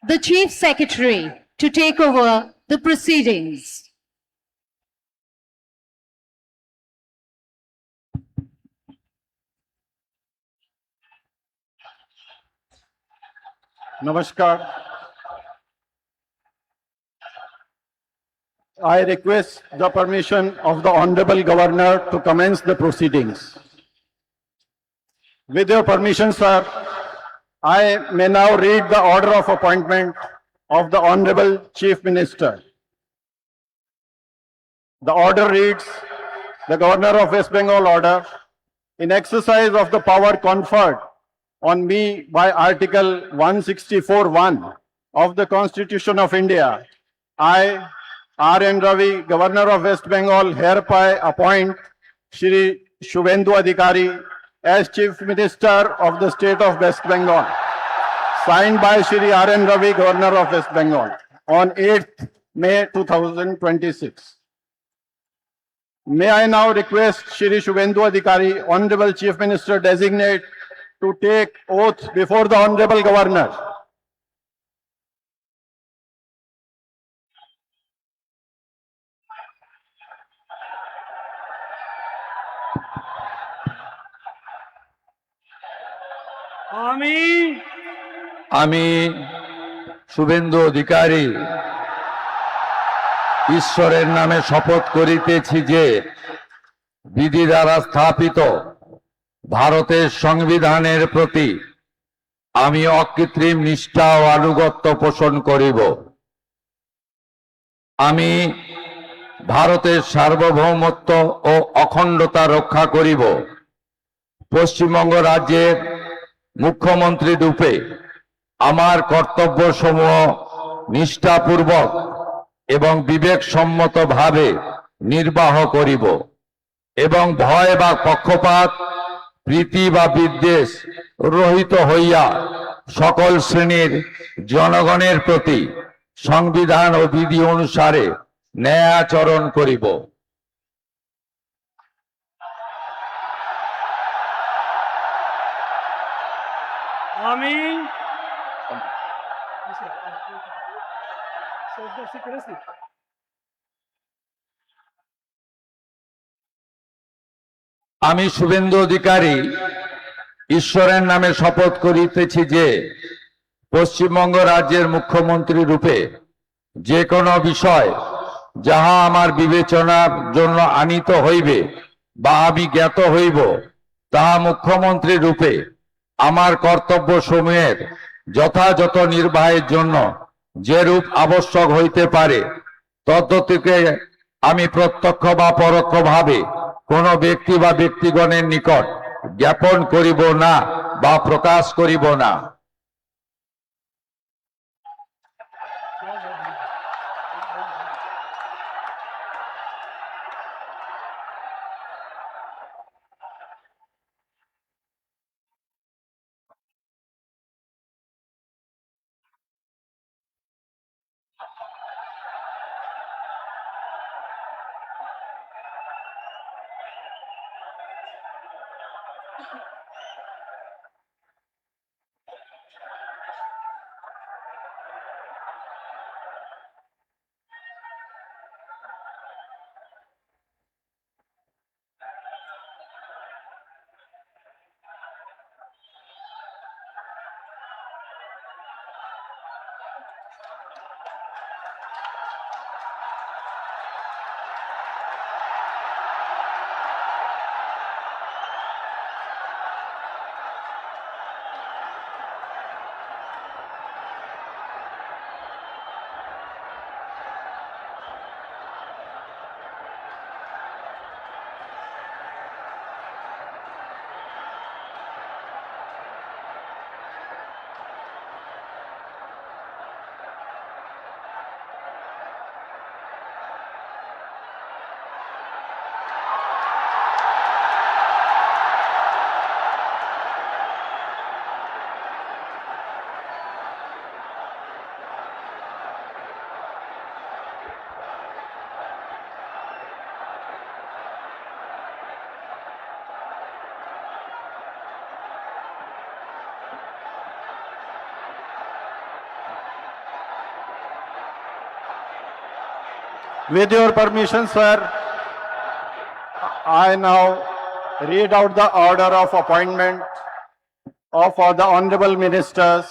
the Chief Secretary to take over the proceedings. Namaskar. I request the permission of the Honorable Governor to commence the proceedings. With your permission, sir, I may now read the order of appointment of the Honorable Chief Minister. The order reads, the Governor of West Bengal order, in exercise of the power conferred on me by Article 164(1) of the Constitution of India, I, R.N. Ravi, Governor of West Bengal, hereby appoint Shri Shubhendu Adhikari as Chief Minister of the State of West Bengal, signed by Shri R.N. Ravi, Governor of West Bengal, on 8th May 2026. May I now request Shri Shubhendu Adhikari, Honorable Chief Minister Designate, to take oath before the Honorable Governor. আমি শুভেন্দু অধিকারী ঈশ্বরের নামে শপথ করিতেছি যে বিধি দ্বারা স্থাপিত ভারতের সংবিধানের প্রতি আমি অকৃত্রিম নিষ্ঠা ও আনুগত্য পোষণ করিব। আমি ভারতের সার্বভৌমত্ব ও অখণ্ডতা রক্ষা করিব। পশ্চিমবঙ্গ রাজ্যের মুখ্যমন্ত্রী রূপে আমার কর্তব্যসমূহ নিষ্ঠাপূর্বক এবং বিবেকসম্মতভাবে নির্বাহ করিব এবং ভয় বা পক্ষপাত, প্রীতি বা বিদ্বেষ রহিত হইয়া সকল শ্রেণীর জনগণের প্রতি সংবিধান ও বিধি অনুসারে ন্যায় আচরণ করিব। আমি আমি শুভেন্দু অধিকারী ঈশ্বরের নামে শপথ করিতেছি যে পশ্চিমবঙ্গ রাজ্যের মুখ্যমন্ত্রী রূপে যে কোনো বিষয় যাহা আমার বিবেচনার জন্য আনিত হইবে বা আমি জ্ঞাত হইব, তাহা মুখ্যমন্ত্রী রূপে আমার কর্তব্য সমূহের যথাযথ নির্বাহের জন্য যেরূপ আবশ্যক হইতে পারে তদ্গতিকে আমি প্রত্যক্ষ বা পরোক্ষভাবে কোন ব্যক্তি বা ব্যক্তিগণের নিকট জ্ঞাপন করিব না বা প্রকাশ করিব না। With your permission, sir, I now read out the order of appointment of the honorable ministers.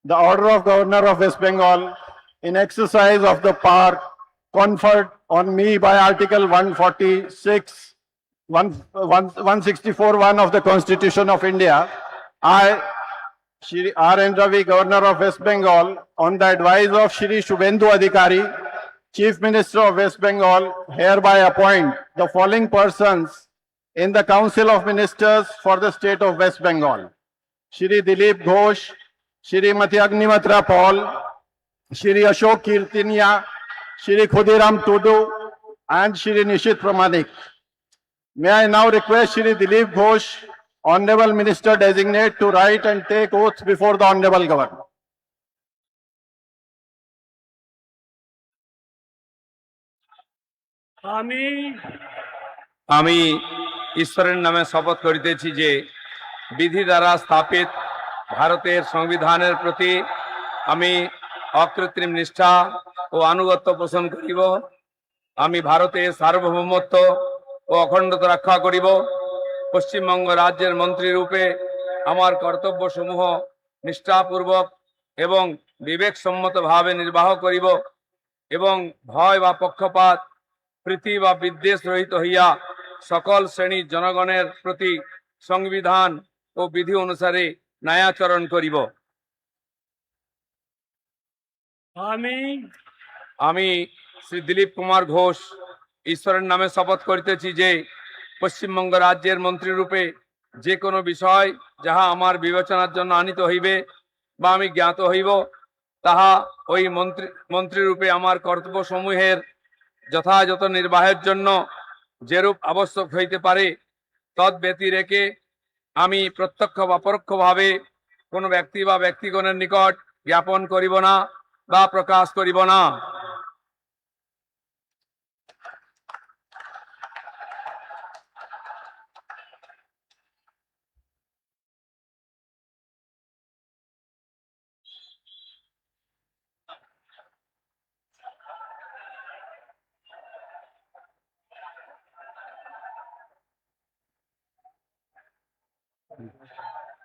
The order of Governor of West Bengal in exercise of the power conferred on me by Article 146, 164(1) of the Constitution of India, I, Shri R. N. Ravi, Governor of West Bengal, on the advice of Shri Shubhendu Adhikari, Chief Minister of West Bengal, hereby appoint the following persons in the Council of Ministers for the state of West Bengal: Shri Dilip Ghosh, Shrimati Agnimatra Paul, Shri Ashok Kirtinia, Shri Khudiram Tudu, and Shri Nishit Pramanik. May I now request Shri Dilip Ghosh, Honorable Minister Designate, to write and take oath before the Honorable Governor. আমি ঈশ্বরের নামে শপথ করিতেছি যে বিধি দ্বারা স্থাপিত ভারতের সংবিধানের প্রতি আমি অকৃত্রিম নিষ্ঠা ও আনুগত্য পোষণ করিব। আমি ভারতের সার্বভৌমত্ব ও অখণ্ডতা রক্ষা করিব। পশ্চিমবঙ্গ রাজ্যের মন্ত্রী রূপে আমার কর্তব্যসমূহ নিষ্ঠাপূর্বক এবং বিবেকসম্মতভাবে নির্বাহ করিব এবং ভয় বা পক্ষপাত, প্রীতি বা বিদ্বেষ রহিত হইয়া সকল শ্রেণীর জনগণের প্রতি সংবিধান ও বিধি অনুসারে ন্যায়াচরণ করিব। আমি শ্রী দিলীপ কুমার ঘোষ ঈশ্বরের নামে শপথ করিতেছি যে পশ্চিমবঙ্গ রাজ্যের মন্ত্রী রূপে যে কোনো বিষয় যাহা আমার বিবেচনার জন্য আনিত হইবে বা আমি জ্ঞাত হইব, তাহা ওই মন্ত্রী রূপে আমার কর্তব্য সমূহের যথাযথ নির্বাহের জন্য যেরূপ আবশ্যক হইতে পারে তৎ ব্যতি রেখে আমি প্রত্যক্ষ বা পরোক্ষভাবে কোনো ব্যক্তি বা ব্যক্তিগণের নিকট জ্ঞাপন করিব না বা প্রকাশ করিব না।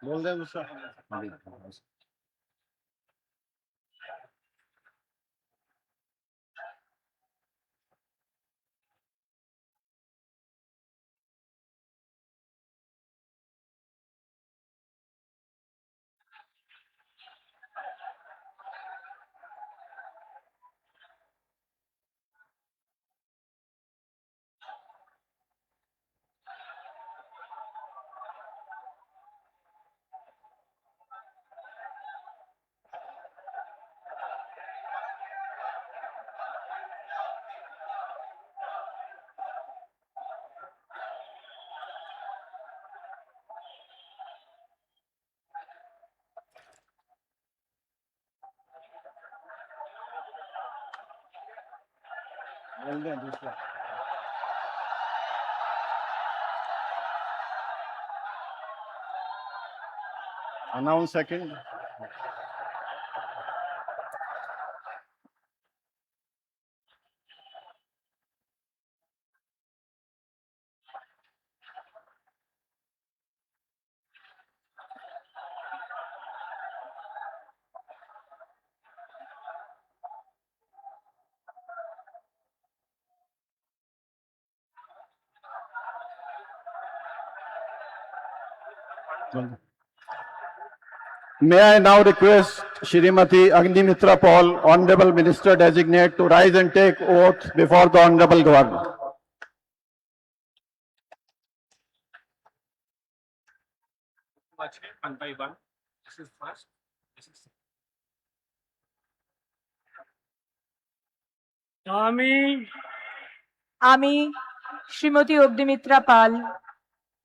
बोल दे उसका। बोल दे दूसरा। Announce second. May I now request Shrimati Agnimitra Paul, Honorable Minister Designate, to rise and take oath before the Honorable Governor. One by one. This is first. This is আমি শ্রীমতী অগ্নিমিত্রা পাল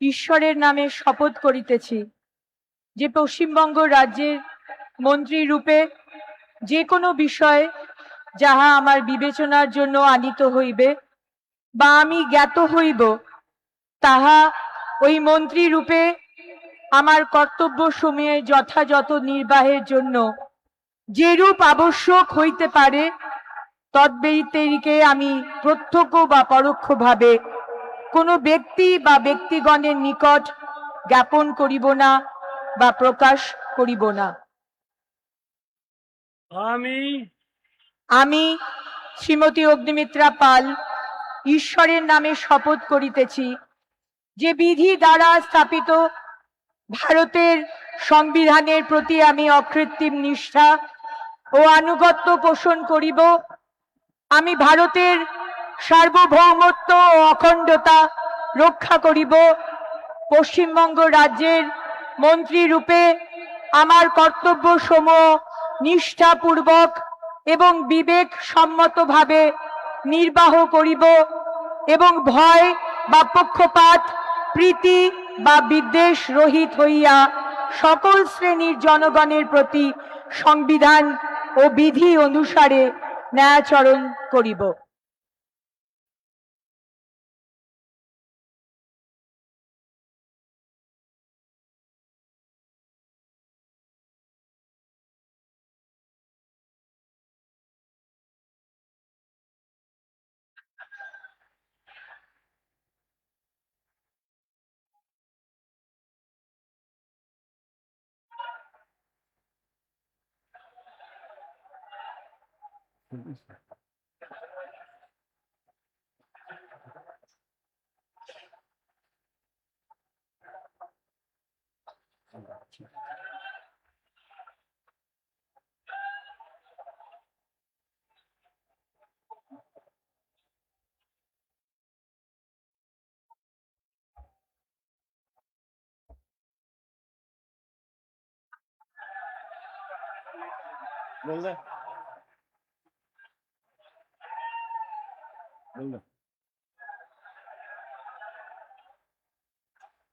ঈশ্বরের নামে শপথ করিতেছি যে পশ্চিমবঙ্গ রাজ্যের মন্ত্রী রূপে যে কোনো বিষয় যাহা আমার বিবেচনার জন্য আনিত হইবে বা আমি জ্ঞাত হইব, তাহা ওই মন্ত্রী রূপে আমার কর্তব্য সমূহের যথাযথ নির্বাহের জন্য যেরূপ আবশ্যক হইতে পারে তদ্ব্যতিরেকে আমি প্রত্যক্ষ বা পরোক্ষভাবে কোনো ব্যক্তি বা ব্যক্তিগণের নিকট জ্ঞাপন করিব না বা প্রকাশ করিব না। আমি শ্রীমতী অগ্নিমিত্রা পাল ঈশ্বরের নামে শপথ করিতেছি যে বিধি দ্বারা স্থাপিত ভারতের সংবিধানের প্রতি আমি অকৃত্রিম নিষ্ঠা ও আনুগত্য পোষণ করিব। আমি ভারতের সার্বভৌমত্ব ও অখণ্ডতা রক্ষা করিব। পশ্চিমবঙ্গ রাজ্যের মন্ত্রী রূপে আমার কর্তব্য সমূহ নিষ্ঠাপূর্বক এবং বিবেক সম্মতভাবে নির্বাহ করিব এবং ভয় বা পক্ষপাত, প্রীতি বা বিদ্বেষ রহিত হইয়া সকল শ্রেণীর জনগণের প্রতি সংবিধান ও বিধি অনুসারে ন্যায়াচরণ করিব। बोल दे।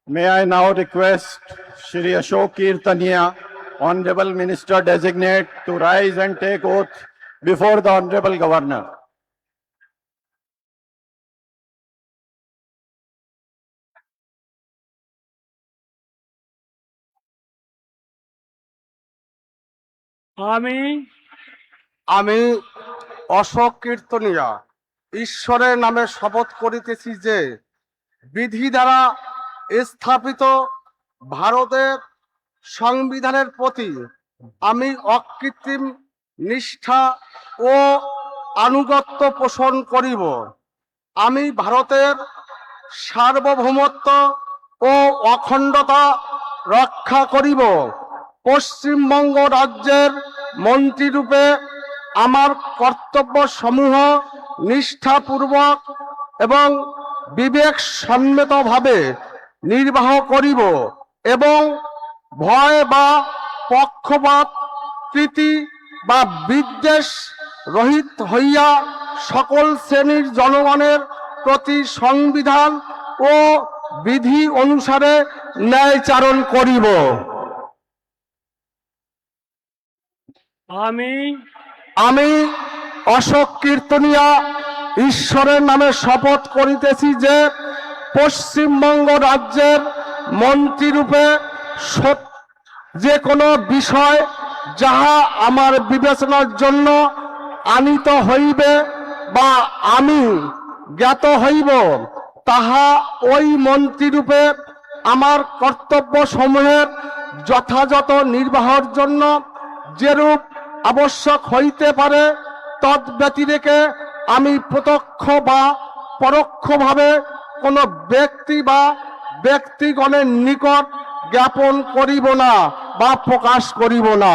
May I now request Shri Ashok Kirtania, Honorable Minister Designate, to rise and take oath before the Honorable Governor. আমি আমি অশোক কীর্তনিয়া ঈশ্বরের নামে শপথ করিতেছি যে বিধি দ্বারা স্থাপিত ভারতের সংবিধানের প্রতি আমি অকৃত্রিম নিষ্ঠা ও আনুগত্য পোষণ করিব। আমি ভারতের সার্বভৌমত্ব ও অখণ্ডতা রক্ষা করিব। পশ্চিমবঙ্গ রাজ্যের মন্ত্রীরূপে আমার কর্তব্য সমূহ নিষ্ঠাপূর্বক এবং বিবেকসম্মতভাবে নির্বাহ করিব এবং ভয় বা পক্ষপাত প্রীতি বা বিদ্বেষ রহিত হইয়া সকল শ্রেণীর জনগণের প্রতি সংবিধান ও বিধি অনুসারে ন্যায়চারণ করিব। আমি অশোক কীর্তনিয়া ঈশ্বরের নামে শপথ করিতেছি যে পশ্চিমবঙ্গ রাজ্যের মন্ত্রীরূপে যে কোনো বিষয় যাহা আমার বিবেচনার জন্য আনিত হইবে বা আমি জ্ঞাত হইব তাহা ওই মন্ত্রীরূপে আমার কর্তব্য সমূহের যথাযথ নির্বাহের জন্য যেরূপ আবশ্যক হইতে পারে তদ্ব্যতিরেকে আমি প্রত্যক্ষ বা পরোক্ষভাবে কোনো ব্যক্তি বা ব্যক্তিগণের নিকট জ্ঞাপন করিব না বা প্রকাশ করিব না।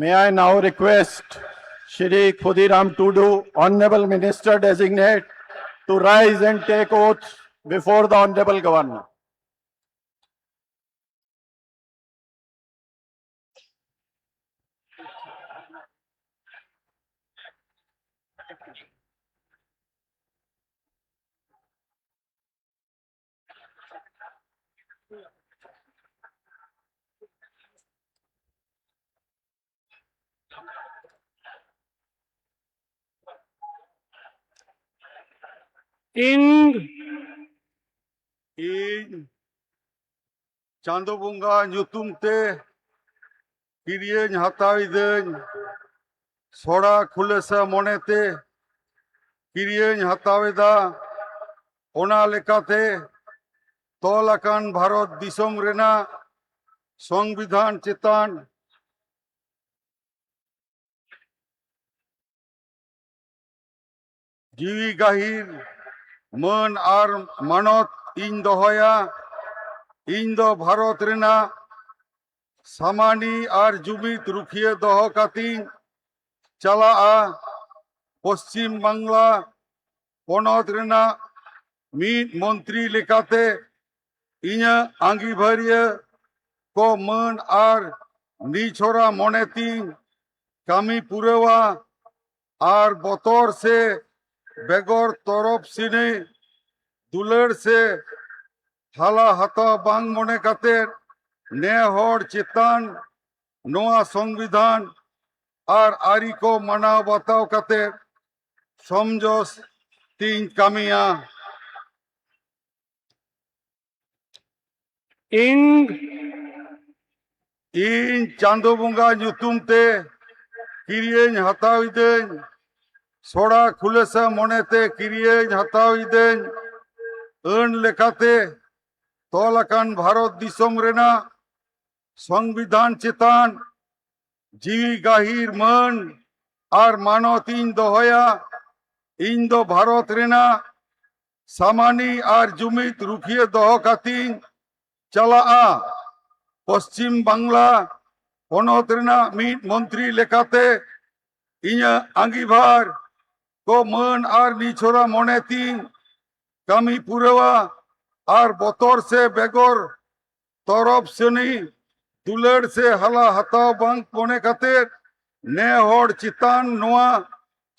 May I now request Shri Khudiram Tudu, Honorable Minister Designate, to rise and take oath before the Honorable Governor. ᱤᱧ ᱪᱟᱸᱫᱳ ᱵᱚᱸᱜᱟ ᱧᱩᱛᱩᱢ ᱛᱮ ᱠᱤᱨᱤᱭᱟᱹᱧ ᱦᱟᱛᱟᱣᱤᱫᱟᱹᱧ ᱥᱚᱲᱟ ᱠᱷᱩᱞᱟᱹᱥᱟ ᱢᱚᱱᱮᱛᱮ ᱠᱤᱨᱤᱭᱟᱹᱧ ᱦᱟᱛᱟᱣᱮᱫᱟ ᱚᱱᱟ ᱞᱮᱠᱟᱛᱮ ᱛᱚᱞ ᱟᱠᱟᱱ ᱵᱷᱟᱨᱚᱛ ᱫᱤᱥᱚᱢ ᱨᱮᱱᱟᱜ ᱥᱚᱝᱵᱤᱫᱷᱟᱱ ᱪᱮᱛᱟᱱ ᱡᱤᱣᱤ ᱜᱟᱹᱦᱤᱨ ᱢᱟᱹᱱ ᱟᱨ ᱢᱟᱱᱚᱛ ᱤᱧ ᱫᱚᱦᱚᱭᱟ। ᱤᱧ ᱫᱚ ᱵᱷᱟᱨᱚᱛ ᱨᱮᱱᱟᱜ ᱥᱟᱢᱟᱱᱤ ᱟᱨ ᱡᱩᱢᱤᱫ ᱨᱩᱠᱷᱤᱭᱟᱹ ᱫᱚᱦᱚ ᱠᱟᱛᱮᱧ ᱪᱟᱞᱟᱜᱼᱟ। ᱯᱚᱥᱪᱤᱢ ᱵᱟᱝᱞᱟ ᱯᱚᱱᱚᱛ ᱨᱮᱱᱟᱜ ᱢᱤᱫ ᱢᱚᱱᱛᱨᱤ ᱞᱮᱠᱟᱛᱮ ᱤᱧᱟᱹᱜ ᱟᱸᱜᱤᱵᱷᱟᱨᱤᱭᱟᱹ ᱠᱚ ᱢᱟᱹᱱ ᱟᱨ ᱱᱤᱪᱷᱚᱨᱟ ᱢᱚᱱᱮᱛᱤᱧ ᱠᱟᱹᱢᱤ ᱯᱩᱨᱟᱹᱣᱟ ᱟᱨ ᱵᱚᱛᱚᱨ ᱥᱮ ᱵᱮᱜᱚᱨ ᱛᱚᱨᱚᱯ ᱥᱤᱱᱤ ᱫᱩᱞᱟᱹᱲ ᱥᱮ ᱦᱟᱞᱟ ᱦᱟᱛᱟᱣ ᱵᱟᱝ ᱢᱚᱱᱮ ᱠᱟᱛᱮᱫ ᱱᱮ ᱦᱚᱲ ᱪᱮᱛᱟᱱ ᱱᱚᱣᱟ ᱥᱚᱝᱵᱤᱫᱷᱟᱱ ᱟᱨ ᱟᱹᱨᱤ ᱠᱚ ᱢᱟᱱᱟᱣ ᱵᱟᱛᱟᱣ ᱠᱟᱛᱮᱫ ᱥᱚᱢᱡᱚᱥ ᱛᱤᱧ ᱠᱟᱹᱢᱤᱭᱟ᱾ ᱤᱧ ᱪᱟᱸᱫᱳ ᱵᱚᱸᱜᱟ ᱧᱩᱛᱩᱢ te ᱠᱤᱨᱤᱭᱟᱹᱧ ᱦᱟᱛᱟᱣ ᱤᱫᱟᱹᱧ ᱥᱚᱲᱟ ᱠᱷᱩᱞᱟᱹᱥᱟ ᱢᱚᱱᱮᱛᱮ ᱠᱤᱨᱤᱭᱟᱹᱧ ᱦᱟᱛᱟᱣ ᱤᱫᱟᱹᱧ ᱟᱹᱱ ᱞᱮᱠᱟᱛᱮ ᱛᱚᱞ ᱟᱠᱟᱱ ᱵᱷᱟᱨᱚᱛ ᱫᱤᱥᱚᱢ ᱨᱮᱱᱟᱜ ᱥᱚᱝᱵᱤᱫᱷᱟᱱ ᱪᱮᱛᱟᱱ ᱡᱤᱣᱤ ᱜᱟᱹᱦᱤᱨ ᱢᱟᱹᱱ ᱟᱨ ᱢᱟᱱᱚᱛ ᱤᱧ ᱫᱚᱦᱚᱭᱟ᱾ ᱤᱧ ᱫᱚ ᱵᱷᱟᱨᱚᱛ ᱨᱮᱱᱟᱜ ᱥᱟᱢᱟᱱᱤ ᱟᱨ ᱡᱩᱢᱤᱫ ᱨᱩᱠᱷᱤᱭᱟᱹ ᱫᱚᱦᱚ ᱠᱟᱛᱤᱧ ᱪᱟᱞᱟᱜᱼᱟ᱾ ᱯᱚᱥᱪᱤᱢ ᱵᱟᱝᱞᱟ ᱯᱚᱱᱚᱛ ᱨᱮᱱᱟᱜ ᱢᱤᱫ ᱢᱚন্ত্রী লেখাতে ᱤᱧᱟᱹᱜ ᱟᱸᱜᱤᱵᱷᱟᱨ ᱠᱚ ᱢᱟᱹᱱ ᱟᱨ ᱱᱤᱪᱷᱚᱨᱟ ᱢᱚᱱᱮᱛᱤᱧ ᱠᱟᱹᱢᱤ ᱯᱩᱨᱟᱹᱣᱟ ᱟᱨ ᱵᱚᱛᱚᱨ ᱥᱮ ᱵᱮᱜᱚᱨ ᱛᱚᱨᱚᱯ ᱥᱮᱱᱤ ᱫᱩᱞᱟᱹᱲ ᱥᱮ ᱦᱟᱞᱟ ᱦᱟᱛᱟᱣ ᱵᱟᱝ ᱢᱚᱱᱮ ᱠᱟᱛᱮᱫ ᱱᱮ ᱦᱚᱲ ᱪᱮᱛᱟᱱ ᱱᱚᱣᱟ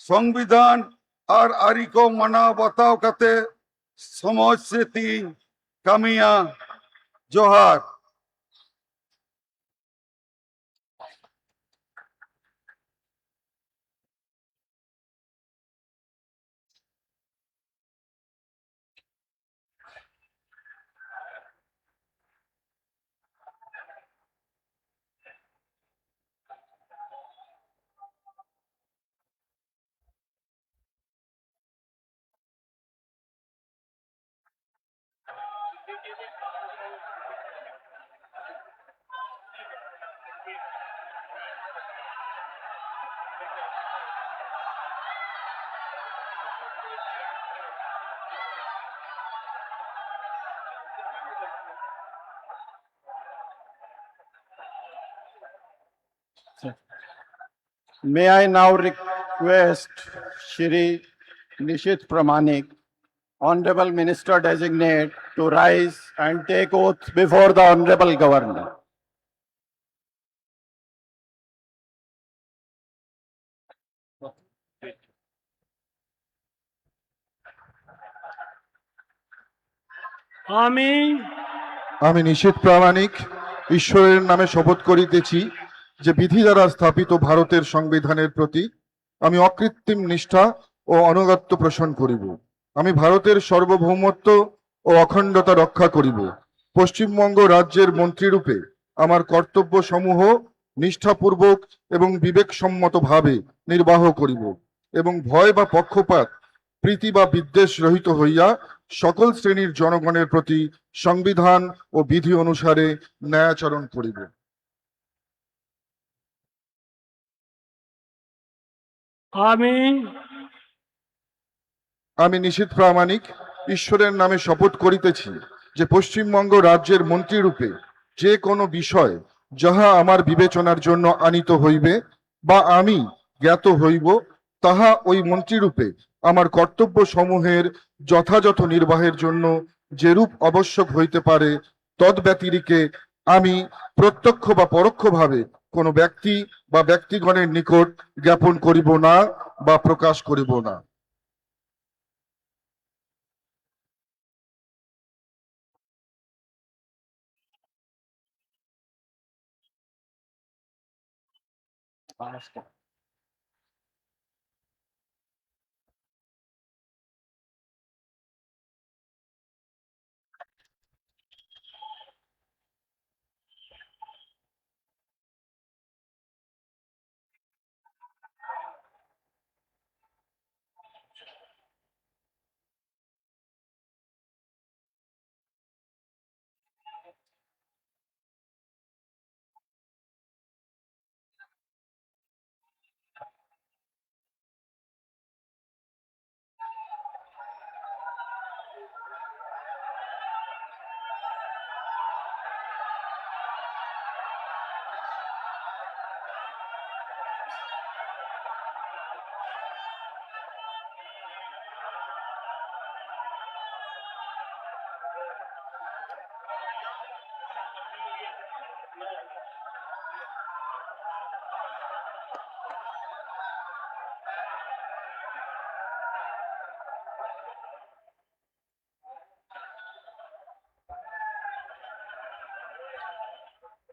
সংবিধান আর আরি কো মানাও বাতাও কাতে সমাজ সে তিন Kamiya. Johar. May I now request Shri Nishit Pramanik, Honorable Minister Designate, to rise and take oath before the Honorable Governor. আমি নিশীথ প্রামাণিক ঈশ্বরের নামে শপথ করিতেছি যে বিধি দ্বারা স্থাপিত ভারতের সংবিধানের প্রতি আমি অকৃত্রিম নিষ্ঠা ও আনুগত্য পোষণ করিব। আমি ভারতের সার্বভৌমত্ব ও অখণ্ডতা রক্ষা করিব। পশ্চিমবঙ্গ রাজ্যের মন্ত্রীরূপে আমার কর্তব্য সমূহ নিষ্ঠাপূর্বক এবং বিবেকসম্মতভাবে নির্বাহ করিব এবং ভয় বা পক্ষপাত প্রীতি বা বিদ্বেষ রহিত হইয়া সকল শ্রেণীর জনগণের প্রতি সংবিধান ও বিধি অনুসারে ন্যায়াচরণ করিব। আমি নিশীথ প্রামাণিক ঈশ্বরের নামে শপথ করিতেছি যে পশ্চিমবঙ্গ রাজ্যের মন্ত্রীরূপে যে কোনো বিষয় যাহা আমার বিবেচনার জন্য আনিত হইবে বা আমি জ্ঞাত হইব তাহা ওই মন্ত্রীরূপে আমার কর্তব্য সমূহের যথাযথ নির্বাহের জন্য যেরূপ আবশ্যক হইতে পারে তদ্ব্যতিরিকে আমি প্রত্যক্ষ বা পরোক্ষভাবে কোনো ব্যক্তি বা ব্যক্তিগণের নিকট জ্ঞাপন করিব না বা প্রকাশ করিব না।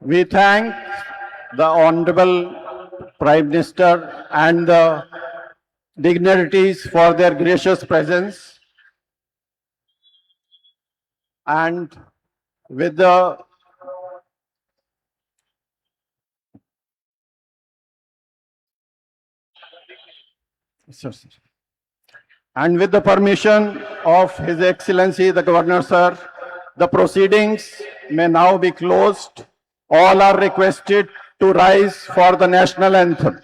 We thank the Honorable Prime Minister and the dignitaries for their gracious presence. And with the And with the permission of His Excellency the Governor, sir, the proceedings may now be closed. All are requested to rise for the national anthem.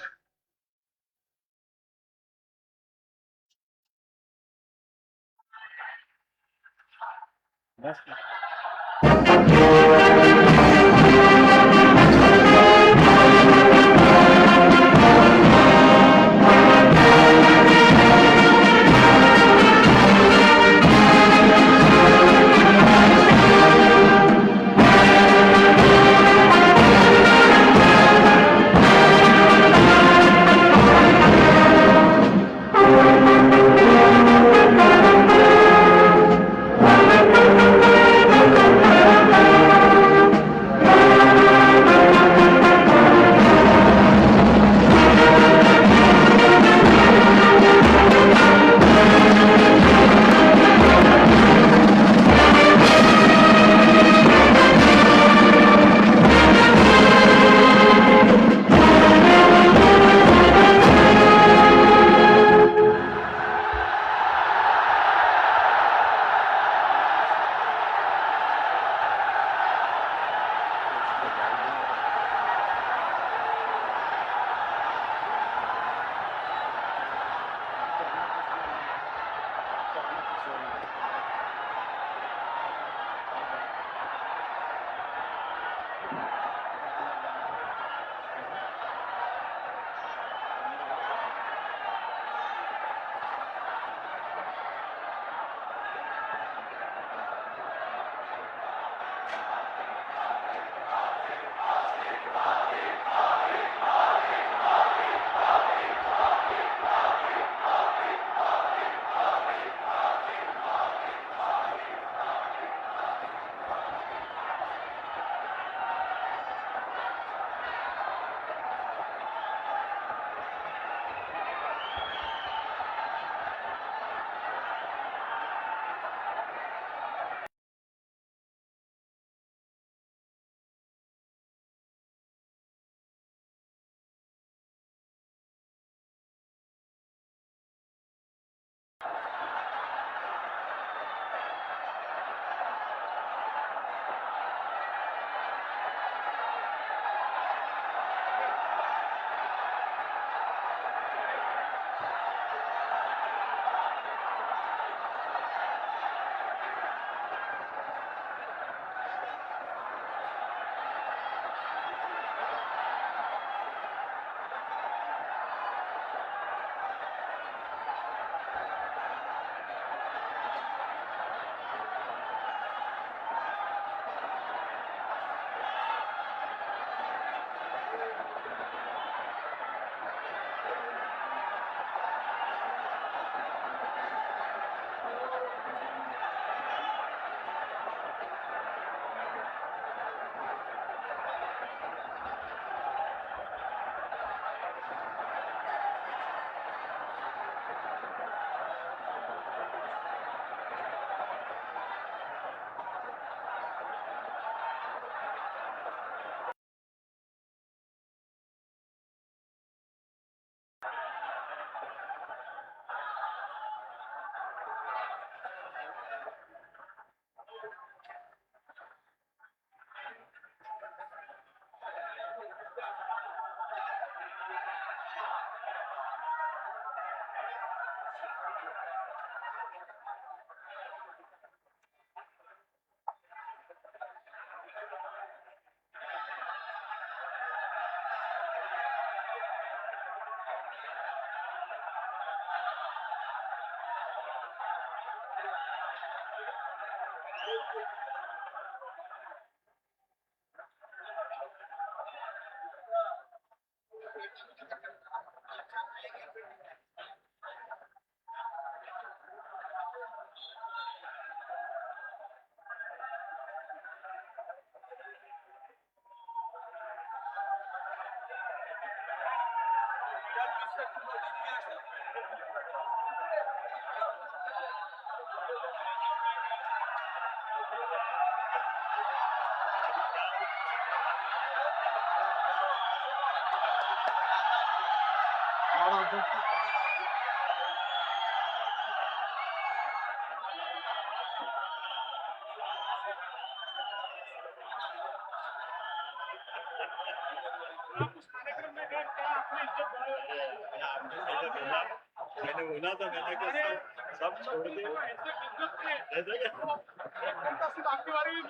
मैंने बोला था मैंने कि सब छोड़ दे आपके बारे में